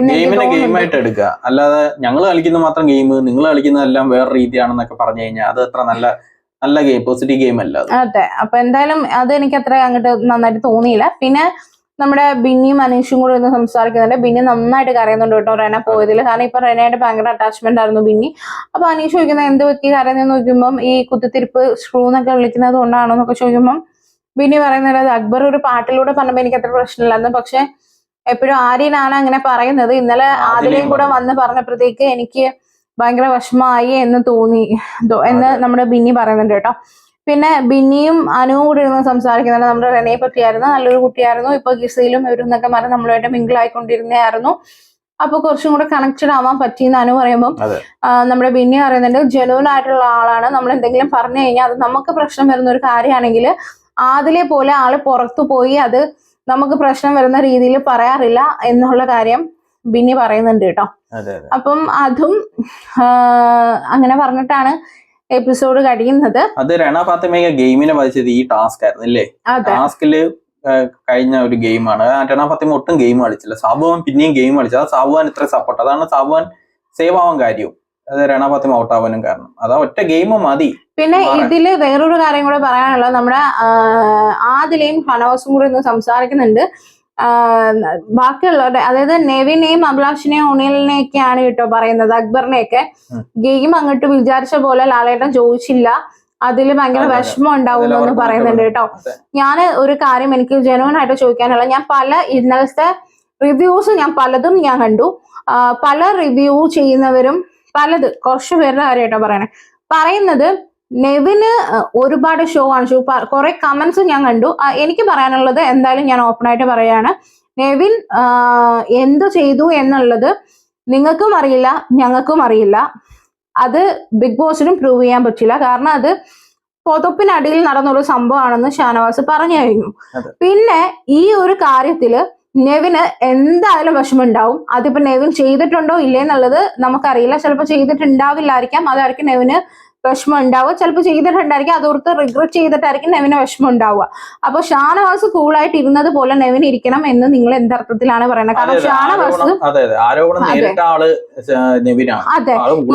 ഗെയിമിനെ ഗെയിമായിട്ട് എടുക്കുക, അല്ലാതെ ഞങ്ങൾ കളിക്കുന്ന മാത്രം ഗെയിം, നിങ്ങൾ കളിക്കുന്നതെല്ലാം വേറെ രീതിയാണെന്നൊക്കെ പറഞ്ഞു കഴിഞ്ഞാൽ അത് അത്ര നല്ല ഗെയിം, പോസിറ്റീവ് ഗെയിം അല്ല. അതെ, അപ്പൊ എന്തായാലും അത് എനിക്ക് അത്ര അങ്ങോട്ട് നന്നായിട്ട് തോന്നിയില്ല. പിന്നെ നമ്മുടെ ബിന്നിയും അനീഷും കൂടെ ഒന്ന് സംസാരിക്കുന്നുണ്ട്. ബിന്നി നന്നായിട്ട് കരയുന്നുണ്ട് കേട്ടോ റെന പോയതിൽ. കാരണം ഇപ്പൊ റെനയുടെ ഭയങ്കര അറ്റാച്ച്മെന്റ് ആയിരുന്നു ബിന്നി. അപ്പൊ അനീഷ് ചോദിക്കുന്നത് എന്ത് പറ്റി കരയുന്നതെന്ന് ചോദിക്കുമ്പോൾ ഈ കുത്തിത്തിരിപ്പ് സ്ക്രൂ എന്നൊക്കെ വിളിക്കുന്നത് കൊണ്ടാണോ എന്നൊക്കെ ചോദിക്കുമ്പോൾ ബിന്നി പറയുന്നത് അത് അക്ബർ ഒരു പാട്ടിലൂടെ പറഞ്ഞപ്പോൾ എനിക്ക് അത്ര പ്രശ്നമില്ലായിരുന്നു, പക്ഷെ എപ്പോഴും ആര്യനാണ് അങ്ങനെ പറയുന്നത്. ഇന്നലെ ആദിലയും കൂടെ വന്ന് പറഞ്ഞപ്പോഴത്തേക്ക് എനിക്ക് ഭയങ്കര വിഷമമായി എന്ന് തോന്നി എന്ന് നമ്മുടെ ബിന്നി പറയുന്നുണ്ട് കേട്ടോ. പിന്നെ ബിന്നിയും അനുവും കൂടി ഇരുന്ന് സംസാരിക്കുന്നുണ്ട്. നമ്മുടെ റെനയെ പറ്റിയായിരുന്നു, നല്ലൊരു കുട്ടിയായിരുന്നു, ഇപ്പൊ ഗിസയിലും ഇവരെന്നൊക്കെ പറഞ്ഞ് നമ്മളുമായിട്ട് മിങ്കിൾ ആയിക്കൊണ്ടിരുന്നതായിരുന്നു. അപ്പൊ കുറച്ചും കൂടെ കണക്റ്റഡ് ആവാൻ പറ്റിയെന്ന് അനു പറയുമ്പോൾ നമ്മുടെ ബിന്നി പറയുന്നുണ്ട് ജെന്യൂൻ ആയിട്ടുള്ള ആളാണ്. നമ്മൾ എന്തെങ്കിലും പറഞ്ഞു കഴിഞ്ഞാൽ അത് നമുക്ക് പ്രശ്നം വരുന്ന ഒരു കാര്യമാണെങ്കിൽ ആദിലെ പോലെ ആള് പുറത്തു പോയി അത് നമുക്ക് പ്രശ്നം വരുന്ന രീതിയിൽ പറയാറില്ല എന്നുള്ള കാര്യം ബിന്നി പറയുന്നുണ്ട് കേട്ടോ. അപ്പം അതും അങ്ങനെ പറഞ്ഞിട്ടാണ് എപ്പിസോഡ് കഴിയുന്നത്. അത് രണ ഫാത്തിമയെ ഗെയിമിനെ ബാധിച്ചത് ഈ ടാസ്ക് ആയിരുന്നു അല്ലേ? ടാസ്കില് കഴിഞ്ഞ ഒരു ഗെയിമാണ്. രണ ഫാത്തിമ ഒട്ടും ഗെയിം കളിച്ചില്ല. സാബുവാൻ പിന്നെയും ഗെയിം കളിച്ചു. അത് സാബുവാൻ ഇത്ര സപ്പോർട്ട്, അതാണ് സാബുവാൻ സേവ് ആവാൻ കാര്യവും. അത് രണ ഫാത്തിമ ഔട്ട് ആവാനും കാരണം അതാ ഒറ്റ ഗെയിം മതി. പിന്നെ ഇതില് വേറൊരു കാര്യം കൂടെ പറയാനുള്ളത്, നമ്മുടെ ആദിലയും ഷാനവാസും കൂടെ ഇന്ന് സംസാരിക്കുന്നുണ്ട്. ബാക്കിയുള്ളവരുടെ, അതായത് നെവിനെയും അഭിലാഷിനെയും ഒണിയലിനെയൊക്കെയാണ് കേട്ടോ പറയുന്നത്. അക്ബറിനെയൊക്കെ ഗെയിം അങ്ങോട്ട് വിചാരിച്ച പോലെ ലാലേട്ടൻ ചോദിച്ചില്ല, അതിൽ ഭയങ്കര വിഷമം ഉണ്ടാവും എന്ന് പറയുന്നുണ്ട് കേട്ടോ. ഞാൻ ഒരു കാര്യം എനിക്ക് ജെനുവൻ ആയിട്ട് ചോദിക്കാനുള്ള, ഞാൻ പല ഇന്നലത്തെ റിവ്യൂസ് പലതും ഞാൻ കണ്ടു. പല റിവ്യൂ ചെയ്യുന്നവരും കുറച്ചു പേരുടെ കാര്യമായിട്ടോ പറയുന്നത് നെവിന് ഒരുപാട് ഷോ കാണിച്ചു. കുറെ കമന്റ്സ് ഞാൻ കണ്ടു. എനിക്ക് പറയാനുള്ളത് എന്തായാലും ഞാൻ ഓപ്പൺ ആയിട്ട് പറയാണ്, നെവിൻ എന്ത് ചെയ്തു എന്നുള്ളത് നിങ്ങൾക്കും അറിയില്ല, ഞങ്ങൾക്കും അറിയില്ല. അത് ബിഗ് ബോസിനും പ്രൂവ് ചെയ്യാൻ പറ്റില്ല. കാരണം അത് പൊതപ്പിനടിയിൽ നടന്നൊരു സംഭവമാണെന്ന് ഷാനവാസ് പറഞ്ഞു കഴിഞ്ഞു. പിന്നെ ഈ ഒരു കാര്യത്തില് നെവിന് എന്തായാലും വിഷമമുണ്ടാവും. അതിപ്പോ നെവിൻ ചെയ്തിട്ടുണ്ടോ ഇല്ലേ എന്നുള്ളത് നമുക്കറിയില്ല. ചിലപ്പോൾ ചെയ്തിട്ടുണ്ടാവില്ലായിരിക്കാം, അതായിരിക്കും നെവിന് വിഷമം ഉണ്ടാവുക. ചിലപ്പോൾ ചെയ്തിട്ടുണ്ടായിരിക്കും, അതോർത്ത് റിഗ്രറ്റ് ചെയ്തിട്ടായിരിക്കും നെവിന് വിഷമം ഉണ്ടാവുക. അപ്പൊ ഷാനവാസ് കൂളായിട്ട് ഇരുന്നത് പോലെ നെവിൻ ഇരിക്കണം എന്ന് നിങ്ങൾ എന്തർത്ഥത്തിലാണ് പറയുന്നത്? കാരണം ഷാനവാസ് അതെ,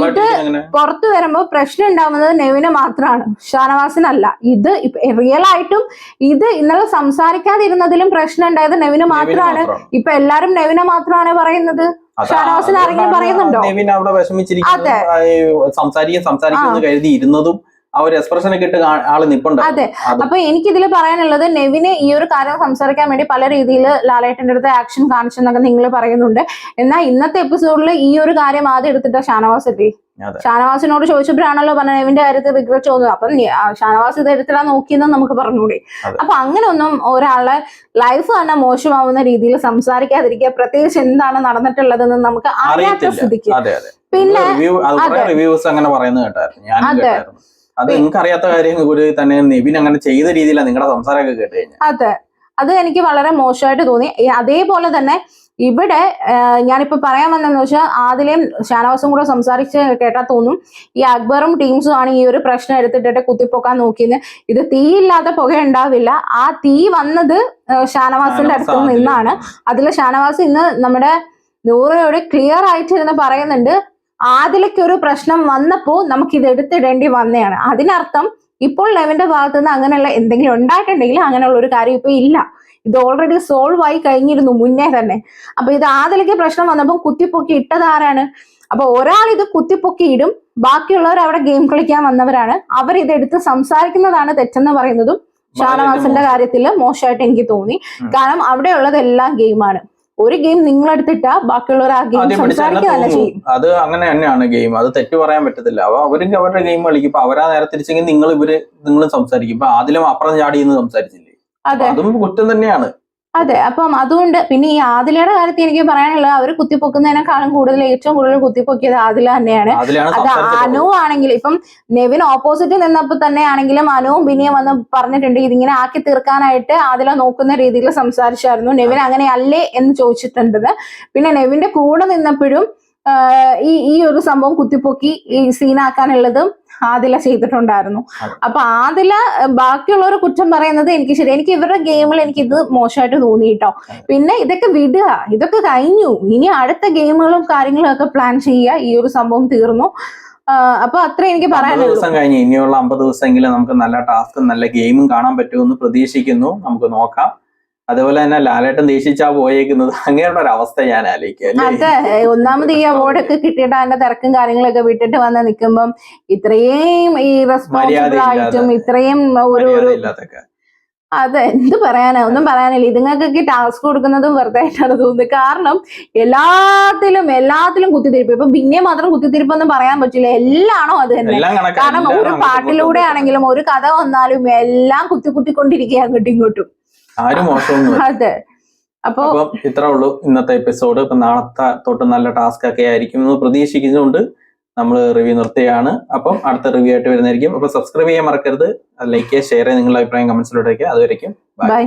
ഇത് പുറത്തു വരുമ്പോ പ്രശ്നം ഉണ്ടാവുന്നത് നെവിന് മാത്രമാണ്, ഷാനവാസിനല്ല. ഇത് റിയൽ ആയിട്ടും ഇത് ഇന്നലെ സംസാരിക്കാതിരുന്നതിലും പ്രശ്നം ഉണ്ടായത് നെവിന് മാത്രമാണ്. ഇപ്പൊ എല്ലാരും നെവിനെ മാത്രമാണ് പറയുന്നത്. ഷാനവാസിന് ആരെങ്കിലും പറയുന്നുണ്ടോ? നെവിൻ അവിടെ വിഷമിച്ചിരിക്കുന്നു, സംസാരിക്കുന്നു കരുതി ഇരുന്നതും ആ ഒരു എക്സ്പ്രഷൻ ഒക്കെ ഇട്ട് ആള് നിപ്പുണ്ട്. അതെ, അപ്പൊ എനിക്കിതിൽ പറയാനുള്ളത്, നെവിന് ഈ ഒരു കാര്യം സംസാരിക്കാൻ വേണ്ടി പല രീതിയിൽ ലാലേട്ടന്റെ അടുത്ത് ആക്ഷൻ കാണിച്ചെന്നൊക്കെ നിങ്ങൾ പറയുന്നുണ്ട്. എന്നാൽ ഇന്നത്തെ എപ്പിസോഡിൽ ഈ ഒരു കാര്യം ആദ്യം എടുത്തിട്ട് ഷാനവാസ് എത്തി. ഷാനവാസിനോട് ചോദിച്ചപ്പോഴാണല്ലോ പറഞ്ഞ നെവിന്റെ കാര്യത്തിൽ റിഗ്രറ്റ് തോന്നുന്നത്. അപ്പം ഷാനവാസ് ഇത് എടുത്തിടാൻ നോക്കിയെന്ന് നമുക്ക് പറഞ്ഞൂടെ? അപ്പൊ അങ്ങനെ ഒന്നും ഒരാളെ ലൈഫ് തന്നെ മോശമാവുന്ന രീതിയിൽ സംസാരിക്കാതിരിക്കുക. പ്രത്യേകിച്ച് എന്താണ് നടന്നിട്ടുള്ളതെന്ന് നമുക്ക് അറിയാത്ത സ്ഥിതിക്ക്. പിന്നെ റിവ്യൂസ് അങ്ങനെ പറയുന്നത് കേട്ടായിരുന്നു. അത് നിങ്ങൾക്ക് അറിയാത്ത കാര്യം കൂടി തന്നെ നെവിൻ അങ്ങനെ ചെയ്ത രീതിയിലാണ് നിങ്ങളുടെ സംസാരമൊക്കെ കേട്ട് കഴിഞ്ഞാൽ. അതെ, അത് എനിക്ക് വളരെ മോശമായിട്ട് തോന്നി. അതേപോലെ തന്നെ ഇവിടെ ഞാനിപ്പോ പറയാൻ വന്നതെന്ന് വെച്ചാൽ ആദിലയും ഷാനവാസും കൂടെ സംസാരിച്ച് കേട്ടാൽ തോന്നും ഈ അക്ബറും ടീംസും ആണ് ഈ ഒരു പ്രശ്നം എടുത്തിട്ട് കുത്തിപ്പൊക്കാൻ നോക്കിയെന്ന്. ഇത് തീയില്ലാതെ പുക ഉണ്ടാവില്ല. ആ തീ വന്നത് ഷാനവാസിന്റെ അടുത്ത് നിന്നാണ്. അതിൽ ഷാനവാസ് ഇന്ന് നമ്മുടെ നൂറയോട് ക്ലിയർ ആയിട്ടിരുന്ന് പറയുന്നുണ്ട്, ആദിലയ്ക്കൊരു പ്രശ്നം വന്നപ്പോ നമുക്ക് ഇത് എടുത്തിടേണ്ടി വന്നതാണ്. അതിനർത്ഥം ഇപ്പോൾ നെവിന്റെ ഭാഗത്ത് നിന്ന് അങ്ങനെയുള്ള എന്തെങ്കിലും ഉണ്ടായിട്ടുണ്ടെങ്കിൽ അങ്ങനെയുള്ള ഒരു കാര്യം ഇപ്പൊ ഇല്ല. ഇത് ഓൾറെഡി സോൾവ് ആയി കഴിഞ്ഞിരുന്നു മുന്നേ തന്നെ. അപ്പൊ ഇത് ആദിലയ്ക്ക് പ്രശ്നം വന്നപ്പോൾ കുത്തിപ്പൊക്കി ഇട്ടതാരാണ്? അപ്പൊ ഒരാൾ ഇത് കുത്തിപ്പൊക്കിയിടും, ബാക്കിയുള്ളവർ അവിടെ ഗെയിം കളിക്കാൻ വന്നവരാണ്. അവർ ഇതെടുത്ത് സംസാരിക്കുന്നതാണ് തെറ്റെന്ന് പറയുന്നതും ഷാനവാസിന്റെ കാര്യത്തിൽ മോശമായിട്ട് എനിക്ക് തോന്നി. കാരണം അവിടെയുള്ളതെല്ലാം ഗെയിമാണ്. ഒരു ഗെയിം നിങ്ങളെടുത്തിട്ടാ ബാക്കിയുള്ളവർ ആ ഗെയിം സംസാരിക്കുക തന്നെ ചെയ്യും. അത് അങ്ങനെ തന്നെയാണ് ഗെയിം, അത് തെറ്റു പറയാൻ പറ്റത്തില്ല. അപ്പൊ അവർക്ക് അവരുടെ ഗെയിം കളിക്കും. ഇപ്പൊ അവരാ നേരെ തിരിച്ചെങ്കിൽ നിങ്ങളും സംസാരിക്കും. ഇപ്പൊ അതിലും അപ്പുറം ചാടി എന്ന് സംസാരിച്ചില്ലേ, അതും കുറ്റം തന്നെയാണ്. അതെ, അപ്പം അതുകൊണ്ട് പിന്നെ ഈ ആദിലയുടെ കാര്യത്തിൽ എനിക്ക് പറയാനുള്ളത്, അവർ കുത്തിപ്പൊക്കുന്നതിനേക്കാളും കൂടുതൽ ഏറ്റവും കൂടുതൽ കുത്തിപ്പൊക്കിയത് ആദില തന്നെയാണ്. അത് അനു ആണെങ്കിൽ ഇപ്പം നെവിൻ ഓപ്പോസിറ്റ് നിന്നപ്പോ തന്നെ ആണെങ്കിലും അനുവും ബിനിയും വന്ന് പറഞ്ഞിട്ടുണ്ട് ഇതിങ്ങനെ ആക്കി തീർക്കാനായിട്ട് ആദില നോക്കുന്ന രീതിയിൽ സംസാരിച്ചായിരുന്നു. നെവിൻ അങ്ങനെ അല്ലേ എന്ന് ചോദിച്ചിട്ടുണ്ട്. പിന്നെ നെവിന്റെ കൂടെ നിന്നപ്പോഴും ഈ ഒരു സംഭവം കുത്തിപ്പൊക്കി ഈ സീനാക്കാനുള്ളതും ആദില ചെയ്തിട്ടുണ്ടായിരുന്നു. അപ്പൊ ആദില ബാക്കിയുള്ളവർ കുറ്റം പറയുന്നത് എനിക്ക് ശരി, എനിക്ക് ഇവരുടെ ഗെയിമിൽ എനിക്ക് ഇത് മോശമായിട്ട് തോന്നി കേട്ടോ. പിന്നെ ഇതൊക്കെ വിടുക, ഇതൊക്കെ കഴിഞ്ഞു, ഇനി അടുത്ത ഗെയിമുകളും കാര്യങ്ങളും ഒക്കെ പ്ലാൻ ചെയ്യുക. ഈ ഒരു സംഭവം തീർന്നു. അപ്പൊ അത്ര എനിക്ക് പറയാനുള്ളൂ. ദിവസം കഴിഞ്ഞ് ഇനിയുള്ള 50 ദിവസമെങ്കിലും നമുക്ക് നല്ല ടാസ്കും നല്ല ഗെയിമും കാണാൻ പറ്റുമെന്ന് പ്രതീക്ഷിക്കുന്നു. നമുക്ക് നോക്കാം. അതുപോലെ തന്നെ ലാലേട്ടൻ ദേഷിച്ചാ പോയേക്കുന്നത്, അങ്ങനെയുള്ള ഒരു അവസ്ഥ ഞാൻ ആലോചിക്കുക. അതെ, ഒന്നാമത് ഈ അവാർഡൊക്കെ കിട്ടിയിട്ട് അതിന്റെ തിരക്കും കാര്യങ്ങളൊക്കെ വിട്ടിട്ട് വന്ന് നിൽക്കുമ്പം ഇത്രയും ഈ റെസ്പോൺസിബിൾ ആയിട്ടും ഇത്രയും ഒരു അതെ, എന്ത് പറയാനാ, ഒന്നും പറയാനില്ല. ഇതുങ്ങൾക്കൊക്കെ ടാസ്ക് കൊടുക്കുന്നതും വെറുതെ ആയിട്ടാണ് തോന്നുന്നത്. കാരണം എല്ലാത്തിലും കുത്തിത്തിരിപ്പ്. ഇപ്പൊ പിന്നെ മാത്രം കുത്തിത്തിരിപ്പൊന്നും പറയാൻ പറ്റില്ല, എല്ലാണോ അത് തന്നെ. കാരണം ഒരു പാട്ടിലൂടെ ആണെങ്കിലും ഒരു കഥ വന്നാലും എല്ലാം കുത്തിക്കൊണ്ടിരിക്കുക അങ്ങോട്ടും ഇങ്ങോട്ടും. ആരും മോശമൊന്നും. അതെ, അപ്പൊ ഇത്രേ ഉള്ളൂ ഇന്നത്തെ എപ്പിസോഡ്. ഇപ്പൊ നാളത്തെ തൊട്ട് നല്ല ടാസ്ക് ഒക്കെ ആയിരിക്കും എന്ന് പ്രതീക്ഷിക്കുന്നുണ്ട്. നമ്മൾ റിവ്യൂ നിർത്തുകയാണ്. അപ്പം അടുത്ത റിവ്യൂ ആയിട്ട് വരുന്നതായിരിക്കും. അപ്പൊ സബ്സ്ക്രൈബ് ചെയ്യാൻ മറക്കരുത്, ലൈക്ക് ചെയ്യുക, ഷെയർ ചെയ്യുക, നിങ്ങളുടെ അഭിപ്രായം കമന്റ്സിലൂടെ. അതുവരെയ്ക്കും ബൈ.